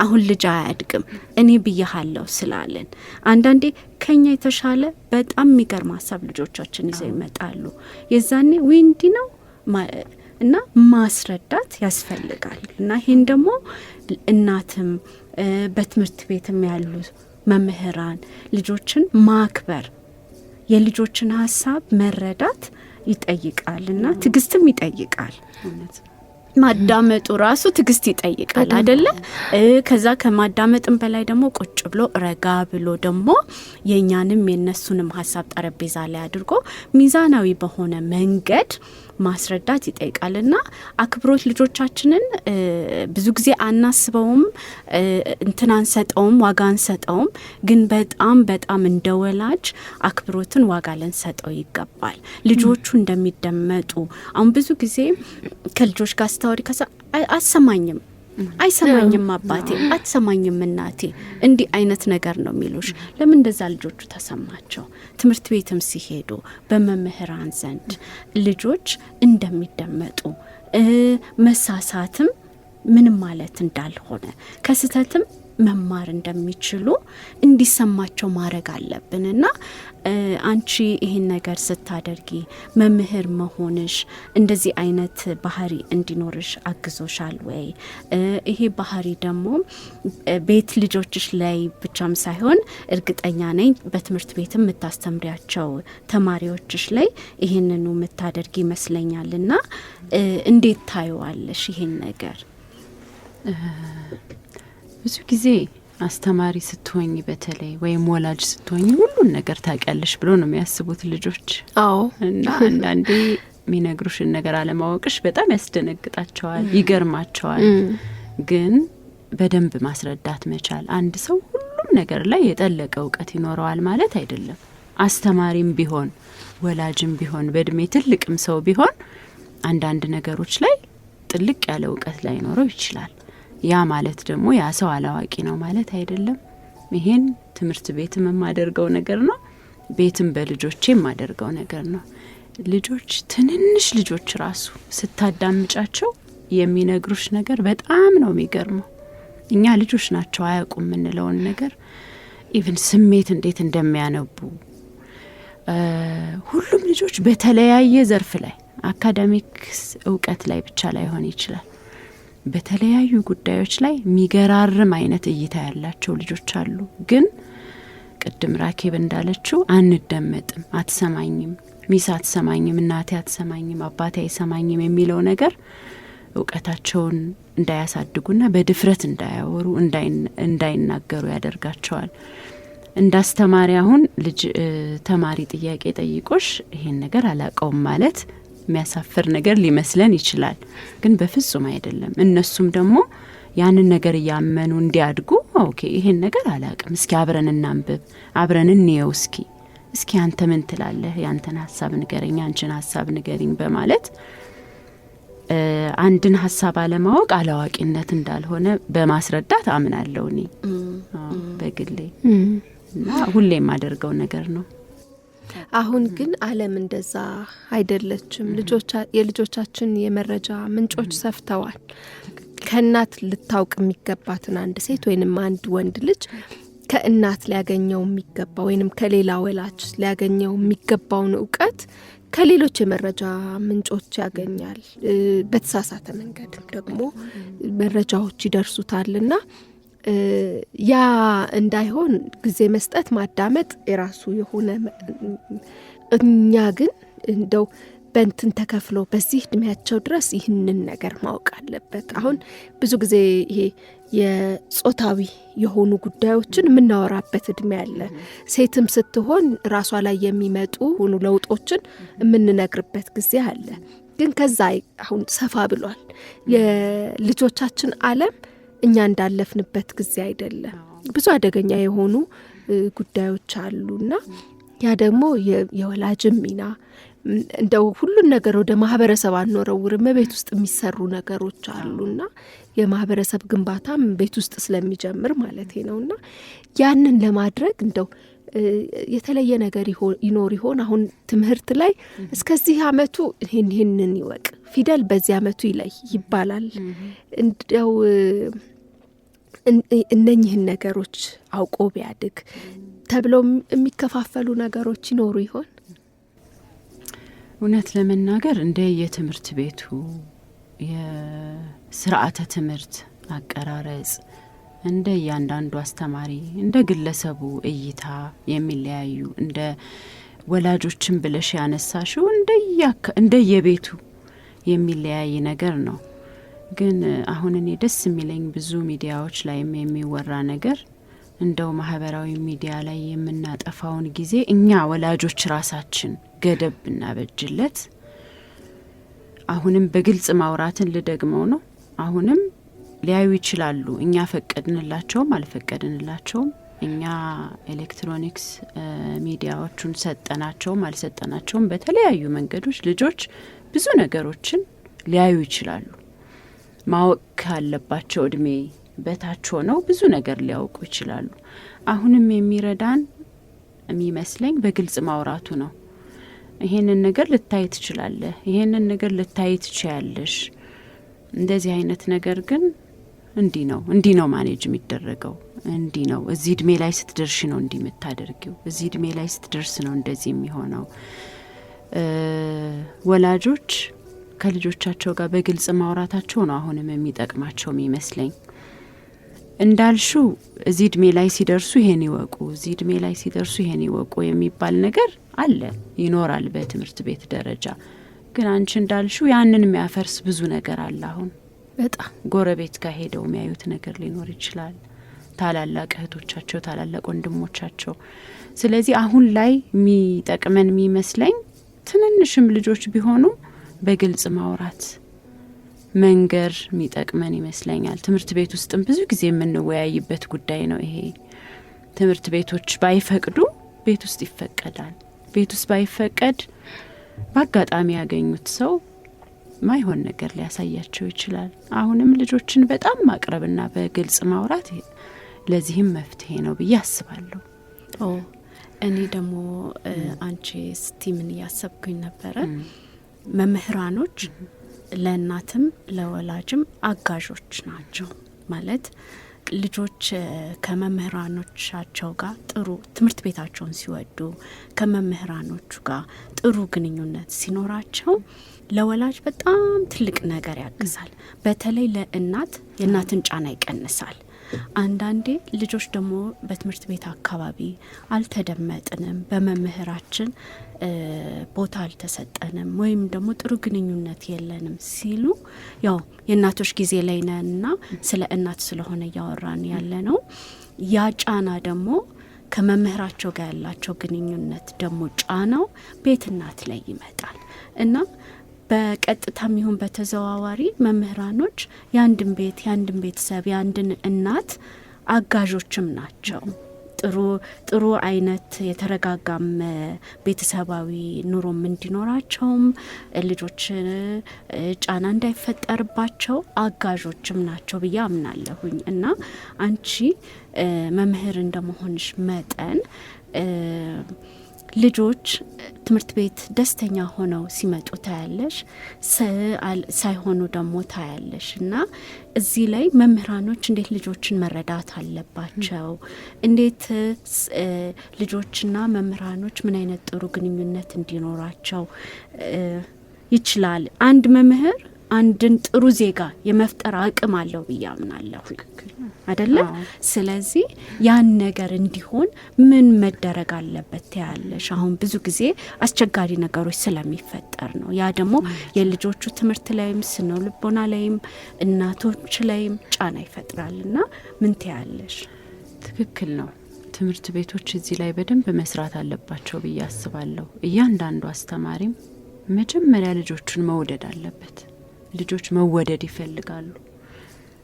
አሁን ልጅ አያድግም። እኔ ብያሃለሁ ስላለን አንዳንዴ ከኛ የተሻለ በጣም የሚገርም ሀሳብ ልጆቻችን ይዘው ይመጣሉ። የዛኔ ዊንዲ ነው እና ማስረዳት ያስፈልጋል። እና ይሄን ደግሞ እናትም በትምህርት ቤትም ያሉ መምህራን ልጆችን ማክበር የልጆችን ሀሳብ መረዳት ይጠይቃል እና ትግስትም ይጠይቃል። ማዳመጡ ራሱ ትግስት ይጠይቃል አይደለ? ከዛ ከማዳመጥም በላይ ደግሞ ቁጭ ብሎ ረጋ ብሎ ደግሞ የኛንም የነሱንም ሀሳብ ጠረጴዛ ላይ አድርጎ ሚዛናዊ በሆነ መንገድ ማስረዳት ይጠይቃልና አክብሮት ልጆቻችንን ብዙ ጊዜ አናስበውም፣ እንትን አንሰጠውም፣ ዋጋ አንሰጠውም። ግን በጣም በጣም እንደወላጅ አክብሮትን ዋጋ ልንሰጠው ይገባል። ልጆቹ እንደሚደመጡ አሁን ብዙ ጊዜ ከልጆች ጋር ስታወሪ አሰማኝም አይሰማኝም አባቴ አትሰማኝም እናቴ እንዲህ አይነት ነገር ነው የሚሉሽ። ለምን እንደዛ ልጆቹ ተሰማቸው? ትምህርት ቤትም ሲሄዱ በመምህራን ዘንድ ልጆች እንደሚደመጡ መሳሳትም ምንም ማለት እንዳልሆነ ከስተትም መማር እንደሚችሉ እንዲሰማቸው ማድረግ አለብንና አንቺ ይሄን ነገር ስታደርጊ መምህር መሆንሽ እንደዚህ አይነት ባህሪ እንዲኖርሽ አግዞሻል ወይ? ይሄ ባህሪ ደግሞ ቤት ልጆችሽ ላይ ብቻም ሳይሆን እርግጠኛ ነኝ በትምህርት ቤትም የምታስተምሪያቸው ተማሪዎችሽ ላይ ይሄንኑ የምታደርጊ ይመስለኛልና እንዴት ታዩዋለሽ ይሄን ነገር? ብዙ ጊዜ አስተማሪ ስትሆኝ በተለይ ወይም ወላጅ ስትሆኝ ሁሉን ነገር ታውቂያለሽ ብሎ ነው የሚያስቡት ልጆች። አዎ። እና አንዳንዴ የሚነግሩሽን ነገር አለማወቅሽ በጣም ያስደነግጣቸዋል፣ ይገርማቸዋል። ግን በደንብ ማስረዳት መቻል። አንድ ሰው ሁሉም ነገር ላይ የጠለቀ እውቀት ይኖረዋል ማለት አይደለም። አስተማሪም ቢሆን ወላጅም ቢሆን በእድሜ ትልቅም ሰው ቢሆን አንዳንድ ነገሮች ላይ ጥልቅ ያለ እውቀት ላይኖረው ይችላል። ያ ማለት ደግሞ ያ ሰው አላዋቂ ነው ማለት አይደለም። ይሄን ትምህርት ቤትም የማደርገው ነገር ነው፣ ቤትም በልጆቼ የማደርገው ነገር ነው። ልጆች ትንንሽ ልጆች ራሱ ስታዳምጫቸው የሚነግሩሽ ነገር በጣም ነው የሚገርመው። እኛ ልጆች ናቸው አያውቁም የምንለውን ነገር ኢቭን ስሜት እንዴት እንደሚያነቡ ሁሉም ልጆች በተለያየ ዘርፍ ላይ አካዳሚክስ እውቀት ላይ ብቻ ላይሆን ይችላል፣ በተለያዩ ጉዳዮች ላይ የሚገራርም አይነት እይታ ያላቸው ልጆች አሉ። ግን ቅድም ራኬብ እንዳለችው አንደመጥም፣ አትሰማኝም፣ ሚስ አትሰማኝም፣ እናቴ አትሰማኝም፣ አባቴ አይሰማኝም የሚለው ነገር እውቀታቸውን እንዳያሳድጉና በድፍረት እንዳያወሩ እንዳይናገሩ ያደርጋቸዋል። እንዳስተማሪ አሁን ልጅ ተማሪ ጥያቄ ጠይቆሽ ይሄን ነገር አላቀውም ማለት የሚያሳፍር ነገር ሊመስለን ይችላል፣ ግን በፍጹም አይደለም። እነሱም ደግሞ ያንን ነገር እያመኑ እንዲያድጉ ኦኬ ይሄን ነገር አላቅም፣ እስኪ አብረን እናንብብ፣ አብረን እንየው፣ እስኪ አንተ ምን ትላለህ፣ ያንተን ሀሳብ ንገረኝ፣ አንቺን ሀሳብ ንገሪኝ በማለት አንድን ሀሳብ አለማወቅ አላዋቂነት እንዳልሆነ በማስረዳት አምናለሁ እኔ በግሌ እና ሁሌ የማደርገው ነገር ነው። አሁን ግን ዓለም እንደዛ አይደለችም። የልጆቻችን የመረጃ ምንጮች ሰፍተዋል። ከእናት ልታውቅ የሚገባትን አንድ ሴት ወይንም አንድ ወንድ ልጅ ከእናት ሊያገኘው የሚገባ ወይንም ከሌላ ወላጅ ሊያገኘው የሚገባውን እውቀት ከሌሎች የመረጃ ምንጮች ያገኛል። በተሳሳተ መንገድ ደግሞ መረጃዎች ይደርሱታልና ያ እንዳይሆን ጊዜ መስጠት ማዳመጥ የራሱ የሆነ እኛ ግን እንደው በእንትን ተከፍሎ በዚህ እድሜያቸው ድረስ ይህንን ነገር ማወቅ አለበት። አሁን ብዙ ጊዜ ይሄ የጾታዊ የሆኑ ጉዳዮችን የምናወራበት እድሜ አለ። ሴትም ስትሆን ራሷ ላይ የሚመጡ ሆኑ ለውጦችን የምንነግርበት ጊዜ አለ። ግን ከዛ አሁን ሰፋ ብሏል። የልጆቻችን ዓለም እኛ እንዳለፍንበት ጊዜ አይደለም። ብዙ አደገኛ የሆኑ ጉዳዮች አሉና ያ ደግሞ የወላጅም ሚና እንደው ሁሉን ነገር ወደ ማህበረሰብ አንወረውርም። ቤት ውስጥ የሚሰሩ ነገሮች አሉና የማህበረሰብ ግንባታም ቤት ውስጥ ስለሚጀምር ማለት ነውና ያንን ለማድረግ እንደው የተለየ ነገር ይኖር ይሆን? አሁን ትምህርት ላይ እስከዚህ አመቱ ይህንን ይወቅ፣ ፊደል በዚህ አመቱ ይለይ ይባላል። እንደው እነኚህን ነገሮች አውቆ ቢያድግ ተብለው የሚከፋፈሉ ነገሮች ይኖሩ ይሆን? እውነት ለመናገር እንደ የትምህርት ቤቱ የስርዓተ ትምህርት አቀራረጽ እንደ እያንዳንዱ አስተማሪ እንደ ግለሰቡ እይታ የሚለያዩ እንደ ወላጆችን ብለሽ ያነሳሽው እንደ የቤቱ የሚለያይ ነገር ነው። ግን አሁን እኔ ደስ የሚለኝ ብዙ ሚዲያዎች ላይም የሚወራ ነገር እንደው ማህበራዊ ሚዲያ ላይ የምናጠፋውን ጊዜ እኛ ወላጆች ራሳችን ገደብ እናበጅለት። አሁንም በግልጽ ማውራትን ልደግመው ነው። አሁንም ሊያዩ ይችላሉ። እኛ ፈቀድንላቸውም አልፈቀድንላቸውም፣ እኛ ኤሌክትሮኒክስ ሚዲያዎቹን ሰጠናቸውም አልሰጠናቸውም፣ በተለያዩ መንገዶች ልጆች ብዙ ነገሮችን ሊያዩ ይችላሉ። ማወቅ ካለባቸው እድሜ በታች ሆነው ብዙ ነገር ሊያውቁ ይችላሉ። አሁንም የሚረዳን የሚመስለኝ በግልጽ ማውራቱ ነው። ይሄንን ነገር ልታይ ትችላለህ፣ ይሄንን ነገር ልታይ ትችያለሽ፣ እንደዚህ አይነት ነገር ግን እንዲህ ነው ማኔጅ የሚደረገው፣ እንዲህ ነው፣ እዚህ እድሜ ላይ ስትደርሽ ነው እንዲህ የምታደርጊው፣ እዚህ እድሜ ላይ ስትደርስ ነው እንደዚህ የሚሆነው። ወላጆች ከልጆቻቸው ጋር በግልጽ ማውራታቸው ነው አሁንም የሚጠቅማቸው የሚመስለኝ። እንዳልሹ እዚህ እድሜ ላይ ሲደርሱ ይሄን ይወቁ፣ እዚህ እድሜ ላይ ሲደርሱ ይሄን ይወቁ የሚባል ነገር አለ ይኖራል በትምህርት ቤት ደረጃ። ግን አንቺ እንዳልሹ ያንን የሚያፈርስ ብዙ ነገር አለ። አሁን በጣም ጎረቤት ጋር ሄደው የሚያዩት ነገር ሊኖር ይችላል፣ ታላላቅ እህቶቻቸው፣ ታላላቅ ወንድሞቻቸው። ስለዚህ አሁን ላይ የሚጠቅመን የሚመስለኝ ትንንሽም ልጆች ቢሆኑ በግልጽ ማውራት መንገር የሚጠቅመን ይመስለኛል። ትምህርት ቤት ውስጥም ብዙ ጊዜ የምንወያይበት ጉዳይ ነው ይሄ። ትምህርት ቤቶች ባይፈቅዱ ቤት ውስጥ ይፈቀዳል። ቤት ውስጥ ባይፈቀድ በአጋጣሚ ያገኙት ሰው ማይሆን ነገር ሊያሳያቸው ይችላል። አሁንም ልጆችን በጣም ማቅረብና በግልጽ ማውራት ለዚህም መፍትሄ ነው ብዬ አስባለሁ። እኔ ደግሞ አንቺ ስቲ ምን እያሰብኩኝ ነበረ፣ መምህራኖች ለእናትም ለወላጅም አጋዦች ናቸው። ማለት ልጆች ከመምህራኖቻቸው ጋር ጥሩ ትምህርት ቤታቸውን ሲወዱ ከመምህራኖቹ ጋር ጥሩ ግንኙነት ሲኖራቸው ለወላጅ በጣም ትልቅ ነገር ያግዛል። በተለይ ለእናት የእናትን ጫና ይቀንሳል። አንዳንዴ ልጆች ደግሞ በትምህርት ቤት አካባቢ አልተደመጥንም፣ በመምህራችን ቦታ አልተሰጠንም፣ ወይም ደግሞ ጥሩ ግንኙነት የለንም ሲሉ ያው የእናቶች ጊዜ ላይ ነንና ስለ እናት ስለሆነ እያወራን ያለ ነው። ያ ጫና ደግሞ ከመምህራቸው ጋር ያላቸው ግንኙነት ደግሞ ጫናው ቤት እናት ላይ ይመጣል እና በቀጥታም ይሁን በተዘዋዋሪ መምህራኖች የአንድን ቤት የአንድን ቤተሰብ የአንድን እናት አጋዦችም ናቸው። ጥሩ አይነት የተረጋጋም ቤተሰባዊ ኑሮም እንዲኖራቸውም ልጆች ጫና እንዳይፈጠርባቸው አጋዦችም ናቸው ብዬ አምናለሁኝ እና አንቺ መምህር እንደመሆንሽ መጠን ልጆች ትምህርት ቤት ደስተኛ ሆነው ሲመጡ ታያለሽ፣ ሳይሆኑ ደግሞ ታያለሽ እና እዚህ ላይ መምህራኖች እንዴት ልጆችን መረዳት አለባቸው? እንዴት ልጆችና መምህራኖች ምን አይነት ጥሩ ግንኙነት እንዲኖራቸው ይችላል? አንድ መምህር አንድን ጥሩ ዜጋ የመፍጠር አቅም አለው ብዬ አምናለሁ። አይደለ? ስለዚህ ያን ነገር እንዲሆን ምን መደረግ አለበት ያለሽ? አሁን ብዙ ጊዜ አስቸጋሪ ነገሮች ስለሚፈጠር ነው። ያ ደግሞ የልጆቹ ትምህርት ላይም ስነ ልቦና ላይም እናቶች ላይም ጫና ይፈጥራልና ምን ትያለሽ? ትክክል ነው። ትምህርት ቤቶች እዚህ ላይ በደንብ መስራት አለባቸው ብዬ አስባለሁ። እያንዳንዱ አስተማሪም መጀመሪያ ልጆቹን መውደድ አለበት። ልጆች መወደድ ይፈልጋሉ።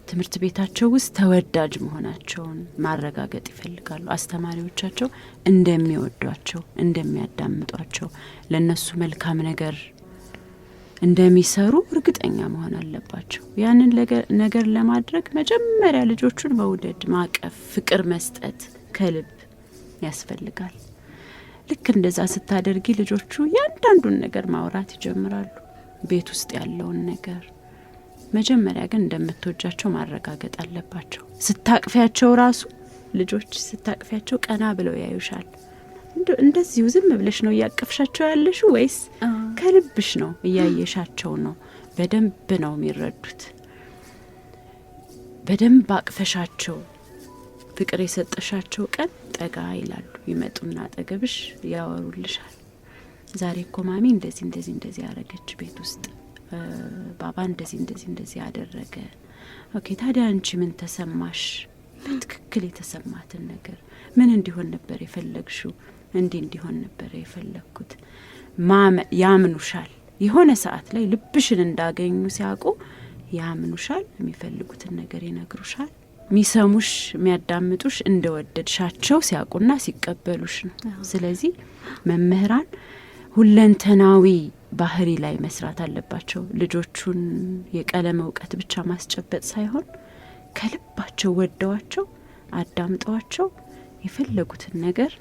ትምህርት ቤታቸው ውስጥ ተወዳጅ መሆናቸውን ማረጋገጥ ይፈልጋሉ። አስተማሪዎቻቸው እንደሚወዷቸው፣ እንደሚያዳምጧቸው፣ ለነሱ መልካም ነገር እንደሚሰሩ እርግጠኛ መሆን አለባቸው። ያንን ነገር ለማድረግ መጀመሪያ ልጆቹን መውደድ፣ ማቀፍ፣ ፍቅር መስጠት ከልብ ያስፈልጋል። ልክ እንደዛ ስታደርጊ ልጆቹ ያንዳንዱን ነገር ማውራት ይጀምራሉ፣ ቤት ውስጥ ያለውን ነገር። መጀመሪያ ግን እንደምትወጃቸው ማረጋገጥ አለባቸው። ስታቅፊያቸው ራሱ ልጆች ስታቅፊያቸው ቀና ብለው ያዩሻል። እንደዚሁ ዝም ብለሽ ነው እያቀፍሻቸው ያለሽ ወይስ ከልብሽ ነው እያየሻቸው ነው? በደንብ ነው የሚረዱት። በደንብ አቅፈሻቸው ፍቅር የሰጠሻቸው ቀን ጠጋ ይላሉ። ይመጡና አጠገብሽ ያወሩልሻል። ዛሬ እኮ ማሚ እንደዚህ እንደዚህ እንደዚህ ያደረገች ቤት ውስጥ፣ ባባ እንደዚህ እንደዚህ እንደዚህ ያደረገ። ኦኬ ታዲያ አንቺ ምን ተሰማሽ? በትክክል የተሰማትን ነገር ምን እንዲሆን ነበር የፈለግሽው? እንዲሆን ነበር የፈለግኩት። ያምኑሻል። የሆነ ሰዓት ላይ ልብሽን እንዳገኙ ሲያውቁ ያምኑሻል። የሚፈልጉትን ነገር ይነግሩሻል። ሚሰሙሽ የሚያዳምጡሽ እንደወደድሻቸው ሲያውቁና ሲቀበሉሽ ነው። ስለዚህ መምህራን ሁለንተናዊ ባህሪ ላይ መስራት አለባቸው። ልጆቹን የቀለም እውቀት ብቻ ማስጨበጥ ሳይሆን ከልባቸው ወደዋቸው አዳምጠዋቸው የፈለጉትን ነገር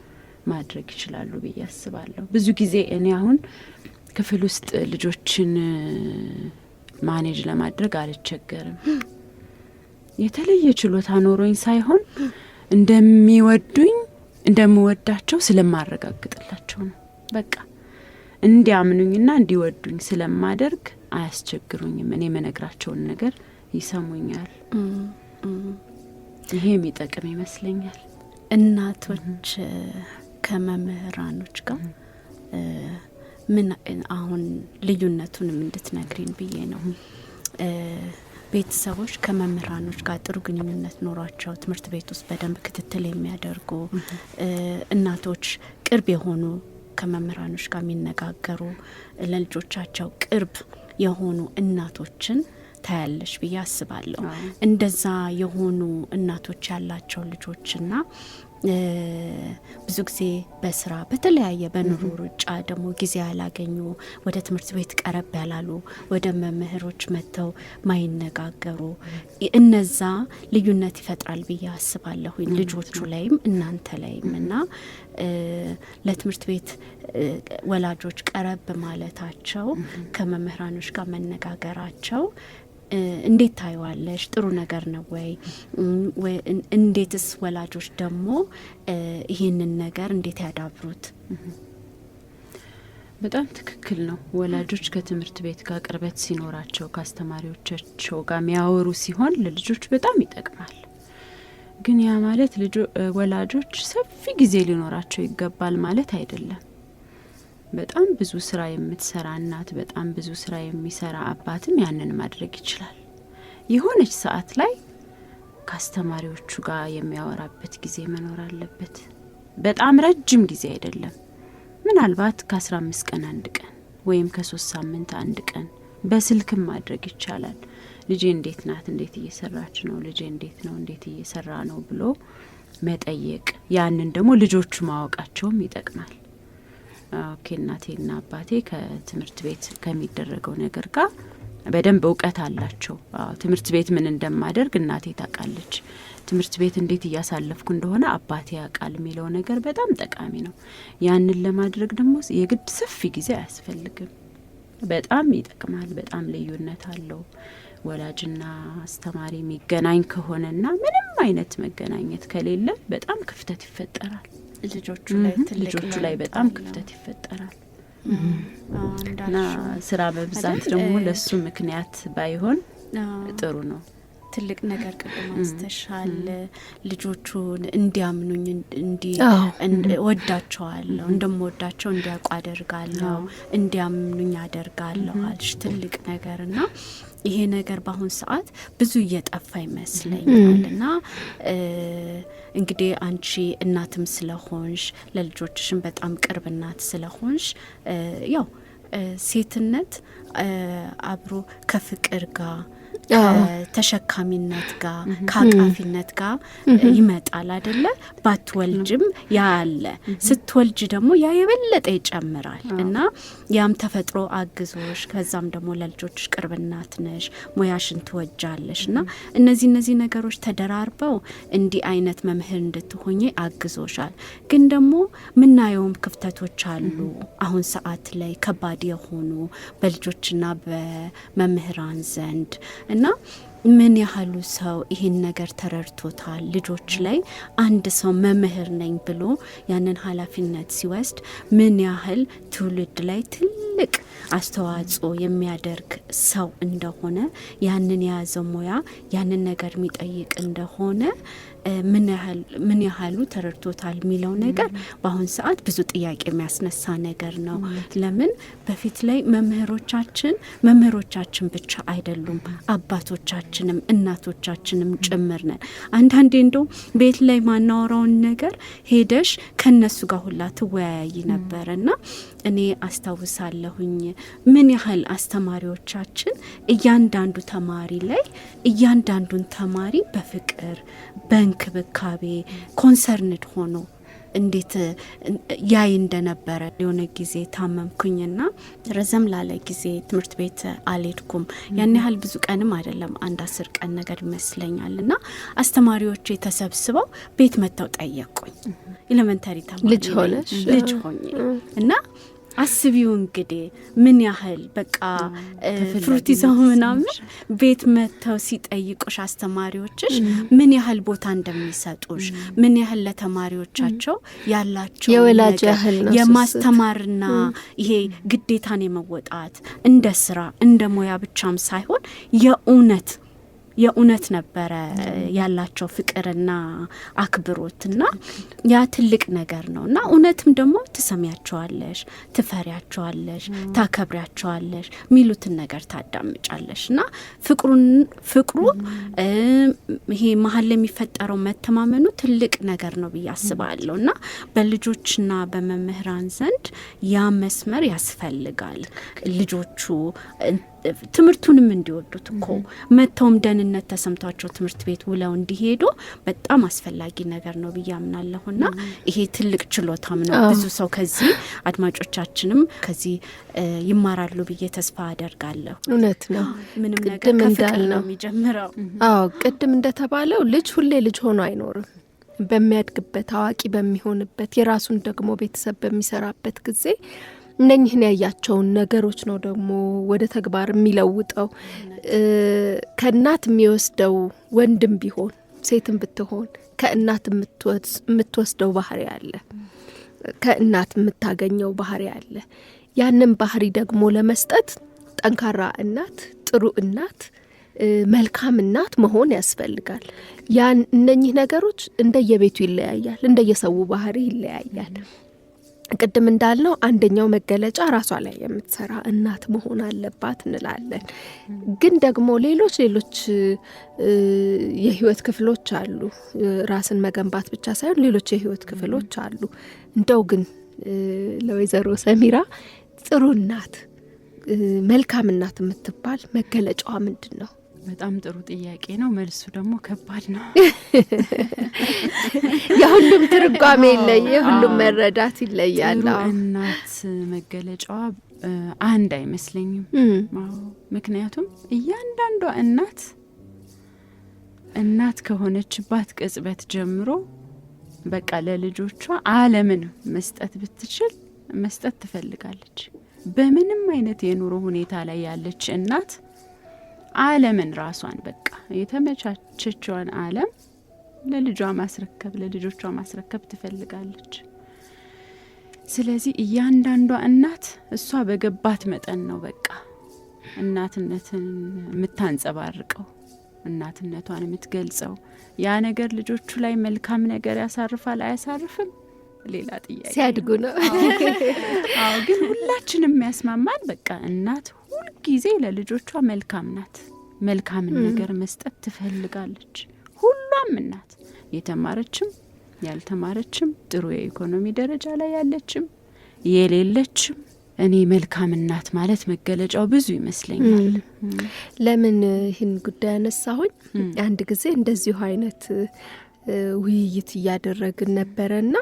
ማድረግ ይችላሉ ብዬ አስባለሁ። ብዙ ጊዜ እኔ አሁን ክፍል ውስጥ ልጆችን ማኔጅ ለማድረግ አልቸገርም። የተለየ ችሎታ ኖሮኝ ሳይሆን እንደምወዳቸው ስለማረጋግጥላቸው ነው። በቃ እንዲያምኑኝና እንዲወዱኝ ስለማደርግ አያስቸግሩኝም። እኔ የምነግራቸውን ነገር ይሰሙኛል። ይሄ የሚጠቅም ይመስለኛል። እናቶች ከመምህራኖች ጋር ምን አሁን ልዩነቱንም እንድትነግሪን ብዬ ነው። ቤተሰቦች ከመምህራኖች ጋር ጥሩ ግንኙነት ኖሯቸው ትምህርት ቤት ውስጥ በደንብ ክትትል የሚያደርጉ እናቶች ቅርብ የሆኑ ከመምህራኖች ጋር የሚነጋገሩ ለልጆቻቸው ቅርብ የሆኑ እናቶችን ታያለሽ ብዬ አስባለሁ። እንደዛ የሆኑ እናቶች ያላቸው ልጆችና ብዙ ጊዜ በስራ በተለያየ በኑሮ ሩጫ ደግሞ ጊዜ ያላገኙ ወደ ትምህርት ቤት ቀረብ ያላሉ ወደ መምህሮች መጥተው ማይነጋገሩ እነዛ ልዩነት ይፈጥራል ብዬ አስባለሁ ልጆቹ ላይም እናንተ ላይም። እና ለትምህርት ቤት ወላጆች ቀረብ ማለታቸው ከመምህራኖች ጋር መነጋገራቸው እንዴት ታዩዋለሽ? ጥሩ ነገር ነው ወይ? እንዴትስ ወላጆች ደግሞ ይህንን ነገር እንዴት ያዳብሩት? በጣም ትክክል ነው። ወላጆች ከትምህርት ቤት ጋር ቅርበት ሲኖራቸው ከአስተማሪዎቻቸው ጋር የሚያወሩ ሲሆን ለልጆች በጣም ይጠቅማል። ግን ያ ማለት ወላጆች ሰፊ ጊዜ ሊኖራቸው ይገባል ማለት አይደለም። በጣም ብዙ ስራ የምትሰራ እናት፣ በጣም ብዙ ስራ የሚሰራ አባትም ያንን ማድረግ ይችላል። የሆነች ሰዓት ላይ ከአስተማሪዎቹ ጋር የሚያወራበት ጊዜ መኖር አለበት። በጣም ረጅም ጊዜ አይደለም። ምናልባት ከ15 ቀን አንድ ቀን ወይም ከ3 ሳምንት አንድ ቀን በስልክም ማድረግ ይቻላል። ልጄ እንዴት ናት? እንዴት እየሰራች ነው? ልጄ እንዴት ነው? እንዴት እየሰራ ነው ብሎ መጠየቅ። ያንን ደግሞ ልጆቹ ማወቃቸውም ይጠቅማል። ኦኬ እናቴና አባቴ ከትምህርት ቤት ከሚደረገው ነገር ጋር በደንብ እውቀት አላቸው። ትምህርት ቤት ምን እንደማደርግ እናቴ ታውቃለች። ትምህርት ቤት እንዴት እያሳለፍኩ እንደሆነ አባቴ ያውቃል የሚለው ነገር በጣም ጠቃሚ ነው። ያንን ለማድረግ ደግሞ የግድ ሰፊ ጊዜ አያስፈልግም። በጣም ይጠቅማል። በጣም ልዩነት አለው። ወላጅና አስተማሪ የሚገናኝ ከሆነና ምንም አይነት መገናኘት ከሌለ በጣም ክፍተት ይፈጠራል። ልጆቹ ላይ በጣም ክፍተት ይፈጠራል። እና ስራ በብዛት ደግሞ ለሱ ምክንያት ባይሆን ጥሩ ነው። ትልቅ ነገር ቅድም አንስተሻል። ልጆቹን እንዲያምኑኝ ወዳቸዋለሁ፣ እንደምወዳቸው እንዲያውቁ አደርጋለሁ፣ እንዲያምኑኝ አደርጋለሁ አልሽ። ትልቅ ነገርና ይሄ ነገር በአሁን ሰዓት ብዙ እየጠፋ ይመስለኛል። እና እንግዲህ አንቺ እናትም ስለሆንሽ ለልጆችሽም በጣም ቅርብ እናት ስለሆንሽ ያው ሴትነት አብሮ ከፍቅር ጋር ከተሸካሚነት ጋር ከአቃፊነት ጋር ይመጣል አይደለ? ባትወልጅም ያ አለ፣ ስትወልጅ ደግሞ ያ የበለጠ ይጨምራል። እና ያም ተፈጥሮ አግዞሽ ከዛም ደግሞ ለልጆችሽ ቅርብ እናት ነሽ፣ ሙያሽን ትወጃለሽ። እና እነዚህ ነገሮች ተደራርበው እንዲህ አይነት መምህር እንድትሆኚ አግዞሻል። ግን ደግሞ ምናየውም ክፍተቶች አሉ አሁን ሰዓት ላይ ከባድ የሆኑ በልጆችና በመምህራን ዘንድ እና ምን ያህሉ ሰው ይህን ነገር ተረድቶታል? ልጆች ላይ አንድ ሰው መምህር ነኝ ብሎ ያንን ኃላፊነት ሲወስድ ምን ያህል ትውልድ ላይ ትልቅ አስተዋጽኦ የሚያደርግ ሰው እንደሆነ፣ ያንን የያዘው ሙያ ያንን ነገር የሚጠይቅ እንደሆነ ምን ያህሉ ተረድቶታል የሚለው ነገር በአሁን ሰዓት ብዙ ጥያቄ የሚያስነሳ ነገር ነው። ለምን በፊት ላይ መምህሮቻችን ብቻ አይደሉም፣ አባቶቻችንም እናቶቻችንም ጭምር ነን። አንዳንዴ እንደው ቤት ላይ ማናወራውን ነገር ሄደሽ ከነሱ ጋር ሁላ ትወያይ ነበር። እና እኔ አስታውሳለሁኝ ምን ያህል አስተማሪዎቻችን እያንዳንዱ ተማሪ ላይ እያንዳንዱን ተማሪ በፍቅር በእንክብካቤ ኮንሰርንድ ሆኖ እንዴት ያይ እንደነበረ። የሆነ ጊዜ ታመምኩኝና ረዘም ላለ ጊዜ ትምህርት ቤት አልሄድኩም። ያን ያህል ብዙ ቀንም አይደለም፣ 10 ቀን ነገር ይመስለኛል። እና አስተማሪዎቼ ተሰብስበው ቤት መጥተው ጠየቁኝ። ኤሌመንታሪ ተማሪ ልጅ ሆኜ እና አስቢው እንግዲህ ምን ያህል በቃ ፍሩት ይዘው ምናምን ቤት መጥተው ሲጠይቁሽ አስተማሪዎችሽ ምን ያህል ቦታ እንደሚሰጡሽ፣ ምን ያህል ለተማሪዎቻቸው ያላቸው የወላጅ ያህል ነው የማስተማርና ይሄ ግዴታን የመወጣት እንደ ስራ እንደ ሙያ ብቻም ሳይሆን የእውነት ነበረ ያላቸው ፍቅርና አክብሮትና ያ ትልቅ ነገር ነው። እና እውነትም ደግሞ ትሰሚያቸዋለሽ፣ ትፈሪያቸዋለሽ፣ ታከብሪያቸዋለሽ፣ ሚሉትን ነገር ታዳምጫለሽ። እና ፍቅሩ ይሄ መሀል የሚፈጠረው መተማመኑ ትልቅ ነገር ነው ብዬ አስባለሁ። እና በልጆችና በመምህራን ዘንድ ያ መስመር ያስፈልጋል። ልጆቹ ትምህርቱንም እንዲወዱት እኮ መተውም ደህንነት ተሰምቷቸው ትምህርት ቤት ውለው እንዲሄዱ በጣም አስፈላጊ ነገር ነው ብዬ አምናለሁና ይሄ ትልቅ ችሎታም ነው። ብዙ ሰው ከዚህ አድማጮቻችንም ከዚህ ይማራሉ ብዬ ተስፋ አደርጋለሁ። እውነት ነው። ምንም ነገር ከፍቅር ነው የሚጀምረው። ቅድም እንደተባለው ልጅ ሁሌ ልጅ ሆኖ አይኖርም። በሚያድግበት አዋቂ በሚሆንበት የራሱን ደግሞ ቤተሰብ በሚሰራበት ጊዜ እነኝህን ያያቸውን ነገሮች ነው ደግሞ ወደ ተግባር የሚለውጠው። ከእናት የሚወስደው ወንድም ቢሆን ሴትም ብትሆን ከእናት የምትወስደው ባህሪ አለ፣ ከእናት የምታገኘው ባህሪ አለ። ያንን ባህሪ ደግሞ ለመስጠት ጠንካራ እናት፣ ጥሩ እናት፣ መልካም እናት መሆን ያስፈልጋል። እነኚህ ነገሮች እንደየቤቱ ይለያያል፣ እንደየሰው ባህሪ ይለያያል። ቅድም እንዳልነው አንደኛው መገለጫ ራሷ ላይ የምትሰራ እናት መሆን አለባት እንላለን። ግን ደግሞ ሌሎች የህይወት ክፍሎች አሉ። ራስን መገንባት ብቻ ሳይሆን ሌሎች የህይወት ክፍሎች አሉ። እንደው ግን ለወይዘሮ ሰሚራ ጥሩ እናት፣ መልካም እናት የምትባል መገለጫዋ ምንድን ነው? በጣም ጥሩ ጥያቄ ነው። መልሱ ደግሞ ከባድ ነው። የሁሉም ትርጓሜ የሁሉም መረዳት ይለያል። እናት መገለጫዋ አንድ አይመስለኝም። ምክንያቱም እያንዳንዷ እናት ከሆነችባት ቅጽበት ጀምሮ በቃ ለልጆቿ ዓለምን መስጠት ብትችል መስጠት ትፈልጋለች። በምንም አይነት የኑሮ ሁኔታ ላይ ያለች እናት ዓለምን ራሷን በቃ የተመቻቸችውን ዓለም ለልጆቿ ማስረከብ ትፈልጋለች። ስለዚህ እያንዳንዷ እናት እሷ በገባት መጠን ነው በቃ እናትነትን የምታንጸባርቀው። እናትነቷን የምትገልጸው። ያ ነገር ልጆቹ ላይ መልካም ነገር ያሳርፋል አያሳርፍም ሌላ ጥያቄ ሲያድጉ ነው። አዎ ግን ሁላችንም የሚያስማማን በቃ እናት ሁልጊዜ ለልጆቿ መልካም ናት። መልካምን ነገር መስጠት ትፈልጋለች። ሁሏም እናት የተማረችም ያልተማረችም ጥሩ የኢኮኖሚ ደረጃ ላይ ያለችም የሌለችም እኔ መልካም እናት ማለት መገለጫው ብዙ ይመስለኛል። ለምን ይህን ጉዳይ አነሳሁኝ? አንድ ጊዜ እንደዚሁ አይነት ውይይት እያደረግን ነበረና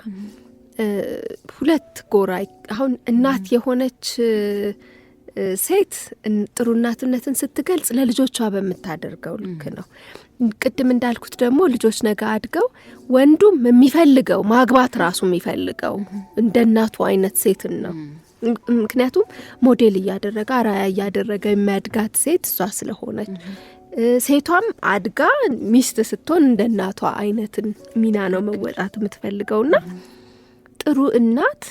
ሁለት ጎራ አሁን እናት የሆነች ሴት ጥሩ እናትነትን ስትገልጽ ለልጆቿ በምታደርገው ልክ ነው። ቅድም እንዳልኩት ደግሞ ልጆች ነገ አድገው ወንዱም የሚፈልገው ማግባት ራሱ የሚፈልገው እንደ እናቱ አይነት ሴትን ነው። ምክንያቱም ሞዴል እያደረገ አራያ እያደረገ የሚያድጋት ሴት እሷ ስለሆነች፣ ሴቷም አድጋ ሚስት ስትሆን እንደ እናቷ አይነትን ሚና ነው መወጣት የምትፈልገውና ጥሩ እናት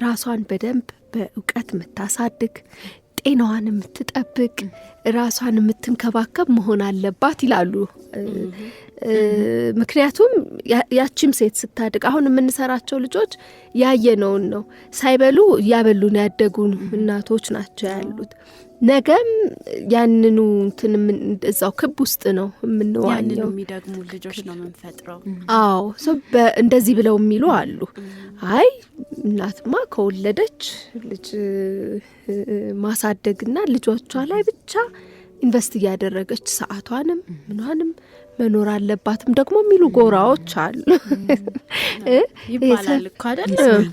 ራሷን በደንብ በእውቀት የምታሳድግ፣ ጤናዋን የምትጠብቅ፣ ራሷን የምትንከባከብ መሆን አለባት ይላሉ። ምክንያቱም ያቺም ሴት ስታድግ አሁን የምንሰራቸው ልጆች ያየነውን ነው። ሳይበሉ እያበሉን ያደጉ እናቶች ናቸው ያሉት። ነገም ያንኑ እንትን እዛው ክብ ውስጥ ነው የምንዋኘው። ያንኑ የሚደግሙ ልጆች ነው የምንፈጥረው። አዎ እንደዚህ ብለው የሚሉ አሉ። አይ እናትማ ከወለደች ልጅ ማሳደግና ልጆቿ ላይ ብቻ ኢንቨስት እያደረገች ሰዓቷንም ምኗንም መኖር አለባትም ደግሞ የሚሉ ጎራዎች አሉ። ይባላል እኮ አይደል?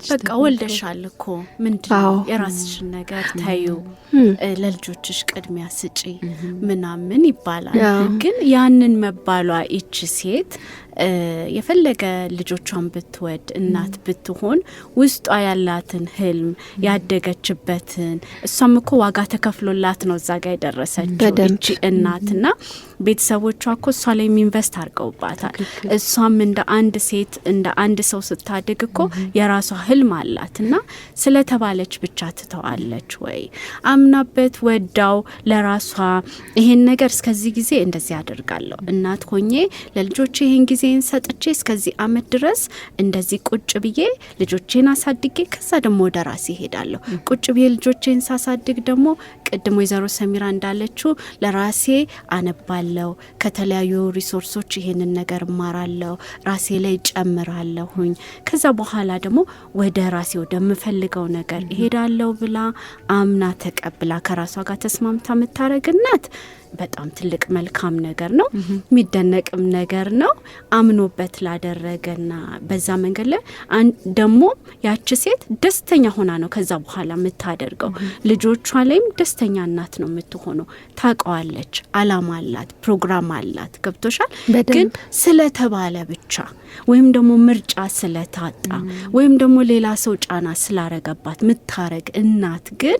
በቃ ወልደሻል እኮ ምንድነው የራስሽን ነገር ታዩ፣ ለልጆችሽ ቅድሚያ ስጪ ምናምን ይባላል። ግን ያንን መባሏ ይቺ ሴት የፈለገ ልጆቿን ብትወድ እናት ብትሆን ውስጧ ያላትን ህልም ያደገችበትን እሷም እኮ ዋጋ ተከፍሎላት ነው እዛ ጋር የደረሰችው እቺ እናትና ቤተሰቦቿ እኮ እሷ ላይ ኢንቨስት አድርገውባታል። እሷም እንደ አንድ ሴት እንደ አንድ ሰው ስታድግ እኮ የራሷ ህልም አላትና ስለተባለች ብቻ ትተዋለች ወይ? አምናበት ወዳው ለራሷ ይሄን ነገር እስከዚህ ጊዜ እንደዚህ አደርጋለሁ እናት ሆኜ ለልጆቼ ይሄን ጊዜን ሰጥቼ እስከዚህ አመት ድረስ እንደዚህ ቁጭ ብዬ ልጆቼን አሳድጌ ከዛ ደግሞ ወደ ራሴ ሄዳለሁ። ቁጭ ብዬ ልጆቼን ሳሳድግ ደግሞ ቅድም ወይዘሮ ሰሚራ እንዳለችው ለራሴ አነባለሁ፣ ከተለያዩ ሪሶርሶች ይሄንን ነገር ማራለሁ፣ ራሴ ላይ ጨምራለሁኝ፣ ከዛ በኋላ ደግሞ ወደ ራሴ ወደምፈልገው ነገር እሄዳለሁ ብላ አምና ተቀብላ ከራሷ ጋር ተስማምታ የምታረግናት በጣም ትልቅ መልካም ነገር ነው፣ የሚደነቅም ነገር ነው። አምኖበት ላደረገና በዛ መንገድ ላይ ደግሞ ያቺ ሴት ደስተኛ ሆና ነው ከዛ በኋላ የምታደርገው። ልጆቿ ላይም ደስተኛ እናት ነው የምትሆነው። ታውቀዋለች፣ አላማ አላት፣ ፕሮግራም አላት። ገብቶሻል? ግን ስለተባለ ብቻ ወይም ደግሞ ምርጫ ስለታጣ ወይም ደግሞ ሌላ ሰው ጫና ስላረገባት ምታረግ እናት ግን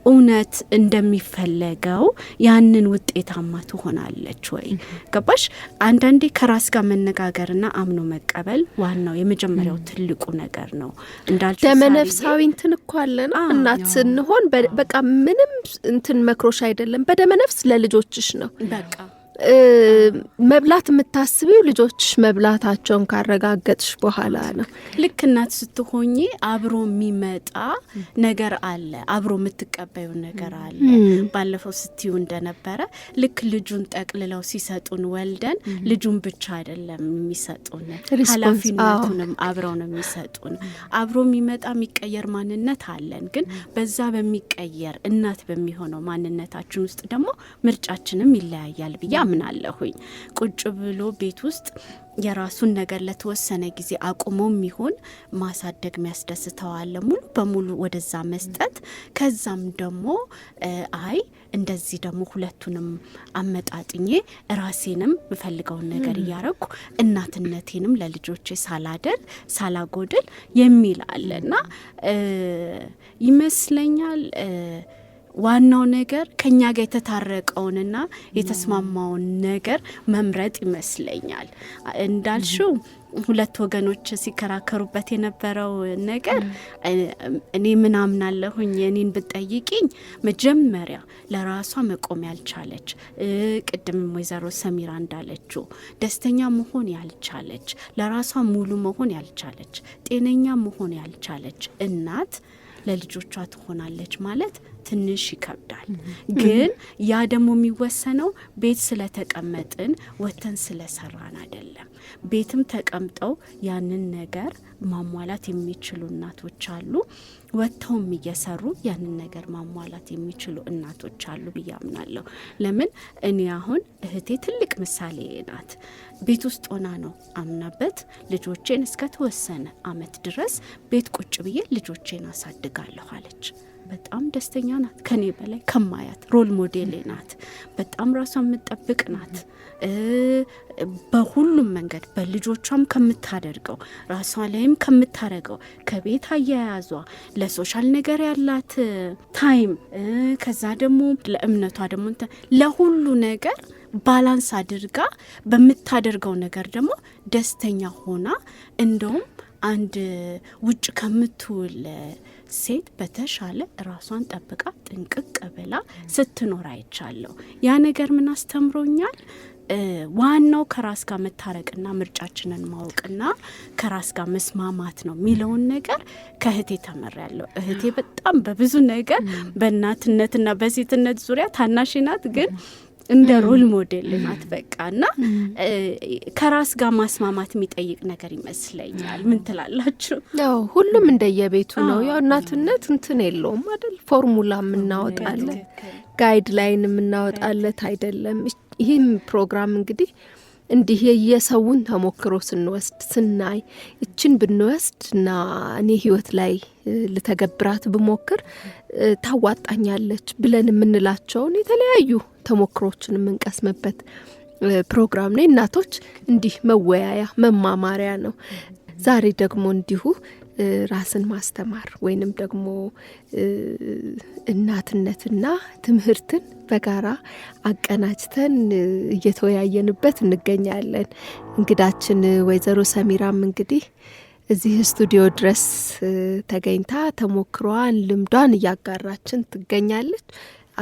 እውነት እንደሚፈለገው ያንን ውጤታማ ትሆናለች ወይ? ገባሽ? አንዳንዴ ከራስ ጋር መነጋገርና አምኖ መቀበል ዋናው የመጀመሪያው ትልቁ ነገር ነው። እንዳልኩ ደመነፍሳዊ እንትን እኮ አለና እናት ስንሆን በቃ ምንም እንትን መክሮሽ አይደለም፣ በደመነፍስ ለልጆችሽ ነው በቃ መብላት የምታስቢው ልጆችሽ መብላታቸውን ካረጋገጥሽ በኋላ ነው። ልክ እናት ስትሆኚ አብሮ የሚመጣ ነገር አለ፣ አብሮ የምትቀበዩ ነገር አለ። ባለፈው ስትዩ እንደነበረ ልክ ልጁን ጠቅልለው ሲሰጡን ወልደን ልጁን ብቻ አይደለም የሚሰጡን፣ ኃላፊነቱንም አብረው ነው የሚሰጡን። አብሮ የሚመጣ የሚቀየር ማንነት አለን። ግን በዛ በሚቀየር እናት በሚሆነው ማንነታችን ውስጥ ደግሞ ምርጫችንም ይለያያል ብዬ አምናለሁኝ። ቁጭ ብሎ ቤት ውስጥ የራሱን ነገር ለተወሰነ ጊዜ አቁሞም ይሁን ማሳደግ የሚያስደስተዋል፣ ሙሉ በሙሉ ወደዛ መስጠት። ከዛም ደግሞ አይ እንደዚህ ደግሞ ሁለቱንም አመጣጥኜ ራሴንም የምፈልገውን ነገር እያረኩ እናትነቴንም ለልጆቼ ሳላደር ሳላጎድል የሚል አለና ይመስለኛል ዋናው ነገር ከኛ ጋር የተታረቀውንና የተስማማውን ነገር መምረጥ ይመስለኛል። እንዳልሽው ሁለት ወገኖች ሲከራከሩበት የነበረው ነገር እኔ ምን አምናለሁኝ የኔን ብትጠይቂኝ መጀመሪያ ለራሷ መቆም ያልቻለች ቅድም ወይዘሮ ሰሚራ እንዳለችው ደስተኛ መሆን ያልቻለች ለራሷ ሙሉ መሆን ያልቻለች ጤነኛ መሆን ያልቻለች እናት ለልጆቿ ትሆናለች ማለት ትንሽ ይከብዳል። ግን ያ ደግሞ የሚወሰነው ቤት ስለተቀመጥን ወተን ስለሰራን አይደለም። ቤትም ተቀምጠው ያንን ነገር ማሟላት የሚችሉ እናቶች አሉ። ወተውም እየሰሩ ያንን ነገር ማሟላት የሚችሉ እናቶች አሉ ብዬ አምናለሁ። ለምን እኔ አሁን እህቴ ትልቅ ምሳሌ ናት። ቤት ውስጥ ሆና ነው አምናበት ልጆቼን እስከ ተወሰነ አመት ድረስ ቤት ቁጭ ብዬ ልጆቼን አሳድጋለሁ አለች። በጣም ደስተኛ ናት። ከኔ በላይ ከማያት ሮል ሞዴል ናት። በጣም ራሷን የምትጠብቅ ናት። በሁሉም መንገድ በልጆቿም ከምታደርገው ራሷ ላይም ከምታረገው ከቤት አያያዟ ለሶሻል ነገር ያላት ታይም ከዛ ደግሞ ለእምነቷ ደግሞ ለሁሉ ነገር ባላንስ አድርጋ በምታደርገው ነገር ደግሞ ደስተኛ ሆና እንደውም አንድ ውጭ ከምትውል ሴት በተሻለ ራሷን ጠብቃ ጥንቅቅ ብላ ስትኖር አይቻለሁ። ያ ነገር ምን አስተምሮኛል? ዋናው ከራስ ጋር መታረቅና ምርጫችንን ማወቅና ከራስ ጋር መስማማት ነው የሚለውን ነገር ከእህቴ ተመሪያለሁ። እህቴ በጣም በብዙ ነገር በእናትነትና በሴትነት ዙሪያ ታናሽ ናት፣ ግን እንደ ሮል ሞዴል ናት። በቃና ከራስ ጋር ማስማማት የሚጠይቅ ነገር ይመስለኛል። ምን ትላላችሁ? ያው ሁሉም እንደየቤቱ ነው። ያው እናትነት እንትን የለውም አይደል? ፎርሙላ የምናወጣለት ጋይድ ላይን የምናወጣለት አይደለም። ይህም ፕሮግራም እንግዲህ እንዲህ የሰውን ተሞክሮ ስንወስድ ስናይ እችን ብንወስድ እና እኔ ህይወት ላይ ልተገብራት ብሞክር ታዋጣኛለች ብለን የምንላቸውን የተለያዩ ተሞክሮችን የምንቀስምበት ፕሮግራም ነው። እናቶች እንዲህ መወያያ መማማሪያ ነው። ዛሬ ደግሞ እንዲሁ ራስን ማስተማር ወይንም ደግሞ እናትነትና ትምህርትን በጋራ አቀናጅተን እየተወያየንበት እንገኛለን። እንግዳችን ወይዘሮ ሰሚራም እንግዲህ እዚህ ስቱዲዮ ድረስ ተገኝታ ተሞክሯን ልምዷን እያጋራችን ትገኛለች።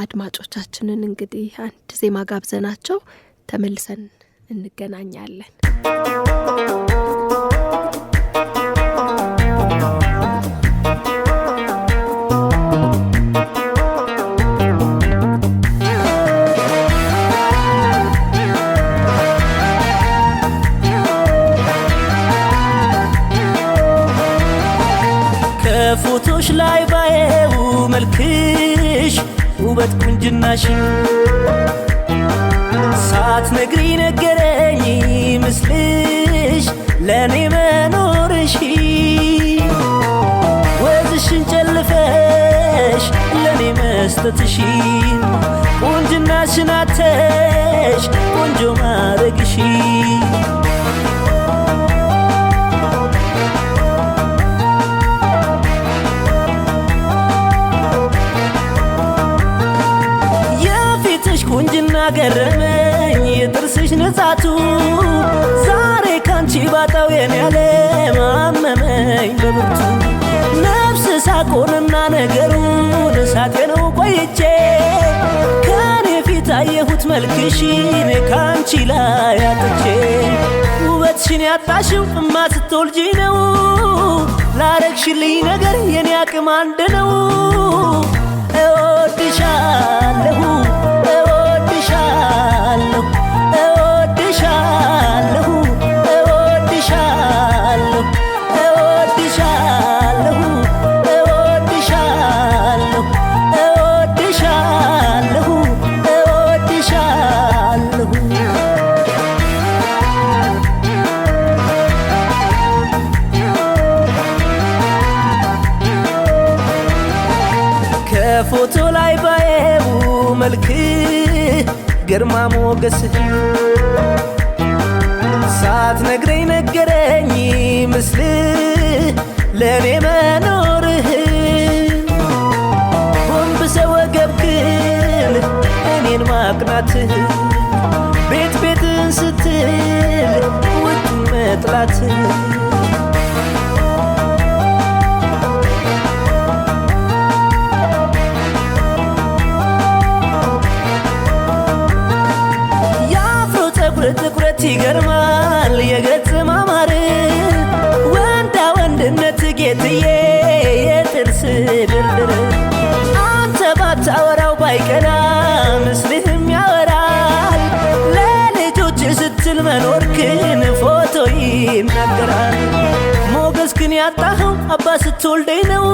አድማጮቻችንን እንግዲህ አንድ ዜማ ጋብዘናቸው ተመልሰን እንገናኛለን። ከፎቶሽ ላይ ባየው መልክሽ ውበት ቁንጅናሽ ሳትነግሪ ነገረኝ ምስልሽ ለኔ መኖርሽ ወዝሽን ጨልፈሽ ለኔ መስጠትሽ ቁንጅናሽን አተሽ ቆንጆ ማረግሽ ቁንጅና ገረመኝ የጥርስሽ ንጻቱ ዛሬ ካንቺ ባጣው የኔ ዓለም አመመኝ በብርቱ ነፍስ ሳቆንና ነገሩን ሳጤነው ቆይቼ ከኔ ፊት አየሁት መልክሽን ካንቺ ላይ አጥቼ ውበትሽን ያጣሽው እማ ስትወልጂ ነው ላረግሽልኝ ነገር የኔ አቅም አንድ ነው እወድሻለሁ ፎቶ ላይ ባየው መልክ ግርማ ሞገስህ ሳትነግረኝ ነገረኝ ምስልህ ለኔ መኖርህ ጎንብሰህ ወገብክ መግባት ቤት ቤትን ስትል ውጩን መጥላት የአፍሮ ፀጉር ትኩረት ይገርማል የገጽ ማማር ወንዳ ወንድነት ጌጥዬ የጥርስ ድርድር አንተ ባታወራው ባይቀና ምስልህም ያወራል ለልጆች ስትል መኖርክን ፎቶ ይናገራል ሞገስክን ያጣኸው አባ ስትወልደኝ ነው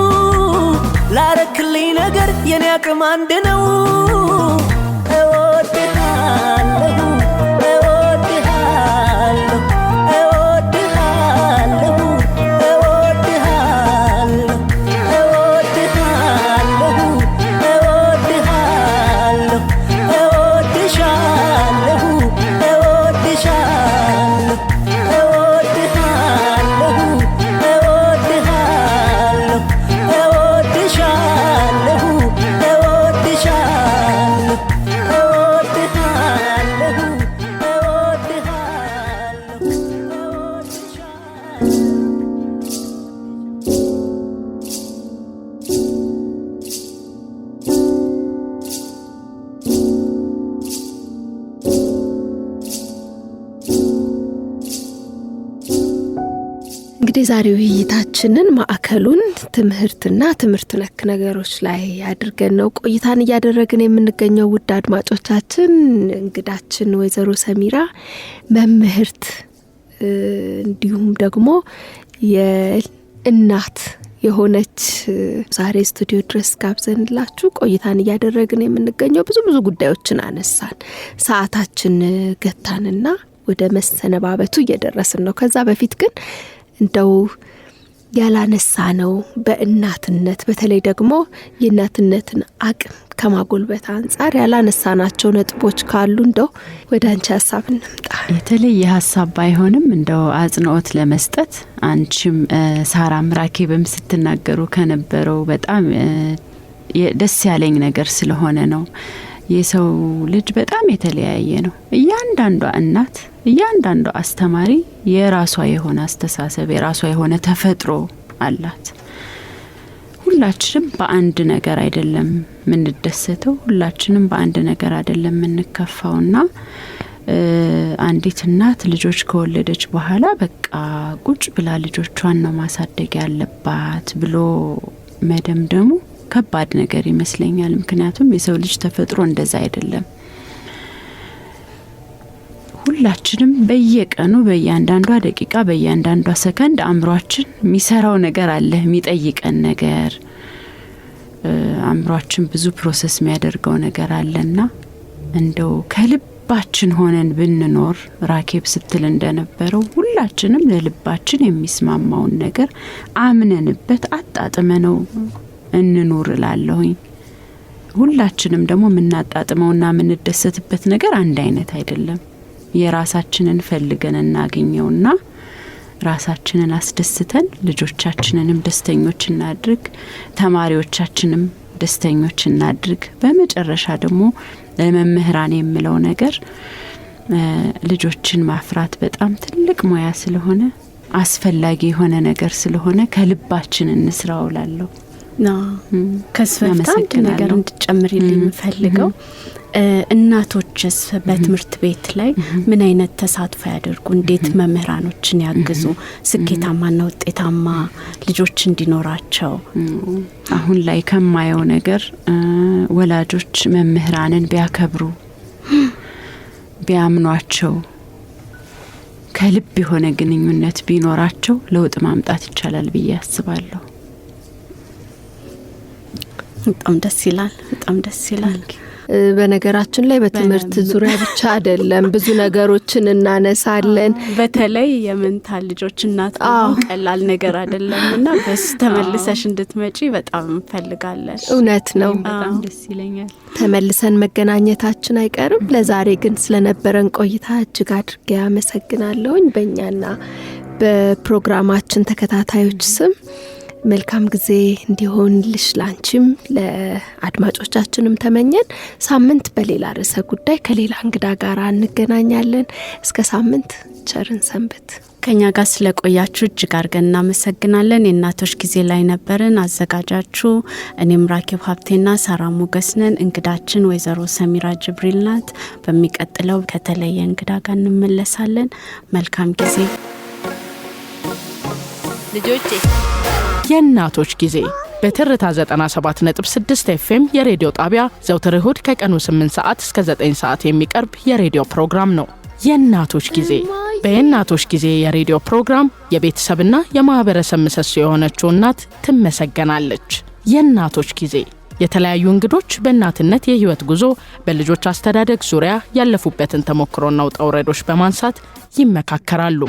ላረክልኝ ነገር የኔ አቅም አንድ ነው እወድሃለሁ እወድሃለሁ እወድሃለሁ እወድሃለሁ እወድሃለሁ እወድሃለሁ እወድሻለሁ እወድሻለሁ እወድሃለሁ እወድሃለሁ እወድሻለሁ እወድሻለሁ እንግዲህ ዛሬው ውይይታችንን ማዕከሉን ትምህርትና ትምህርት ነክ ነገሮች ላይ አድርገን ነው ቆይታን እያደረግን የምንገኘው ውድ አድማጮቻችን እንግዳችን ወይዘሮ ሰሚራ መምህርት እንዲሁም ደግሞ የእናት የሆነች ዛሬ ስቱዲዮ ድረስ ጋብዘንላችሁ ቆይታን እያደረግን የምንገኘው ብዙ ጉዳዮችን አነሳን ሰዓታችን ገታንና ወደ መሰነባበቱ እየደረስን ነው ከዛ በፊት ግን እንደው ያላነሳ ነው በእናትነት በተለይ ደግሞ የእናትነትን አቅም ከማጎልበት አንፃር ያላነሳናቸው ነጥቦች ካሉ እንደው ወደ አንቺ ሐሳብ እንምጣ የተለየ ሐሳብ ባይሆንም እንደው አጽንኦት ለመስጠት አንቺም ሳራም ራኬብም ስትናገሩ ከነበረው በጣም ደስ ያለኝ ነገር ስለሆነ ነው የሰው ልጅ በጣም የተለያየ ነው እያንዳንዷ እናት እያንዳንዷ አስተማሪ የራሷ የሆነ አስተሳሰብ የራሷ የሆነ ተፈጥሮ አላት ሁላችንም በአንድ ነገር አይደለም ምን ደሰተው ሁላችንም በአንድ ነገር አይደለም ምንከፋውና አንዲት እናት ልጆች ከወለደች በኋላ በቃ ቁጭ ብላ ልጆቿን ነው ማሳደግ ያለባት ብሎ መደምደሙ ከባድ ነገር ይመስለኛል ምክንያቱም የሰው ልጅ ተፈጥሮ እንደዛ አይደለም ሁላችንም በየቀኑ በእያንዳንዷ ደቂቃ በእያንዳንዷ ሰከንድ አእምሯችን የሚሰራው ነገር አለ የሚጠይቀን ነገር አእምሯችን ብዙ ፕሮሰስ የሚያደርገው ነገር አለና እንደው ከልባችን ሆነን ብንኖር ራኬብ ስትል እንደነበረው ሁላችንም ለልባችን የሚስማማውን ነገር አምነንበት አጣጥመነው እንኑር እላለሁኝ ሁላችንም ደግሞ ምናጣጥመውና ምንደሰትበት ነገር አንድ አይነት አይደለም የራሳችንን ፈልገን እናገኘውና ራሳችንን አስደስተን ልጆቻችንንም ደስተኞች እናድርግ ተማሪዎቻችንም ደስተኞች እናድርግ በመጨረሻ ደግሞ ለመምህራን የምለው ነገር ልጆችን ማፍራት በጣም ትልቅ ሙያ ስለሆነ አስፈላጊ የሆነ ነገር ስለሆነ ከልባችን እንስራው እላለሁ ከስፈታ አንድ ነገር እንድጨምሪልኝ ፈልገው እናቶችስ በትምህርት ቤት ላይ ምን አይነት ተሳትፎ ያደርጉ እንዴት መምህራኖችን ያግዙ ስኬታማና ውጤታማ ልጆች እንዲኖራቸው አሁን ላይ ከማየው ነገር ወላጆች መምህራንን ቢያከብሩ ቢያምኗቸው ከልብ የሆነ ግንኙነት ቢኖራቸው ለውጥ ማምጣት ይቻላል ብዬ አስባለሁ በጣም ደስ ይላል በጣም ደስ ይላል በነገራችን ላይ በትምህርት ዙሪያ ብቻ አይደለም ብዙ ነገሮችን እናነሳለን በተለይ የመንታል ልጆች እናት ቀላል ነገር አይደለምና በስ ተመልሰሽ እንድትመጪ በጣም እንፈልጋለን እውነት ነው በጣም ደስ ይለኛል ተመልሰን መገናኘታችን አይቀርም ለዛሬ ግን ስለነበረን ቆይታ እጅግ አድርጌ አመሰግናለሁኝ በእኛና በፕሮግራማችን ተከታታዮች ስም መልካም ጊዜ እንዲሆንልሽ ላንቺም ለአድማጮቻችንም ተመኘን። ሳምንት በሌላ ርዕሰ ጉዳይ ከሌላ እንግዳ ጋር እንገናኛለን። እስከ ሳምንት ቸርን ሰንብት። ከኛ ጋር ስለቆያችሁ እጅግ አድርገን እናመሰግናለን። የእናቶች ጊዜ ላይ ነበርን። አዘጋጃችሁ እኔም ራኬብ ሀብቴና ሳራ ሞገስ ነን። እንግዳችን ወይዘሮ ሰሚራ ጅብሪል ናት። በሚቀጥለው ከተለየ እንግዳ ጋር እንመለሳለን። መልካም ጊዜ ልጆቼ። የእናቶች ጊዜ በትርታ 97.6 FM የሬዲዮ ጣቢያ ዘውትር እሁድ ከቀኑ 8 ሰዓት እስከ 9 ሰዓት የሚቀርብ የሬዲዮ ፕሮግራም ነው። የእናቶች ጊዜ በየእናቶች ጊዜ የሬዲዮ ፕሮግራም የቤተሰብና የማህበረሰብ ምሰሶ የሆነችው እናት ትመሰገናለች። የእናቶች ጊዜ የተለያዩ እንግዶች በእናትነት የህይወት ጉዞ በልጆች አስተዳደግ ዙሪያ ያለፉበትን ተሞክሮና ውጣ ውረዶች በማንሳት ይመካከራሉ።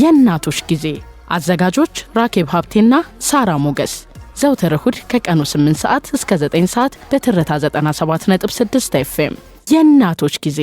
የእናቶች ጊዜ አዘጋጆች ራኬብ ሀብቴና ሳራ ሞገስ ዘውትር እሁድ ከቀኑ 8 ሰዓት እስከ 9 ሰዓት በትርታ 97.6 FM የእናቶች ጊዜ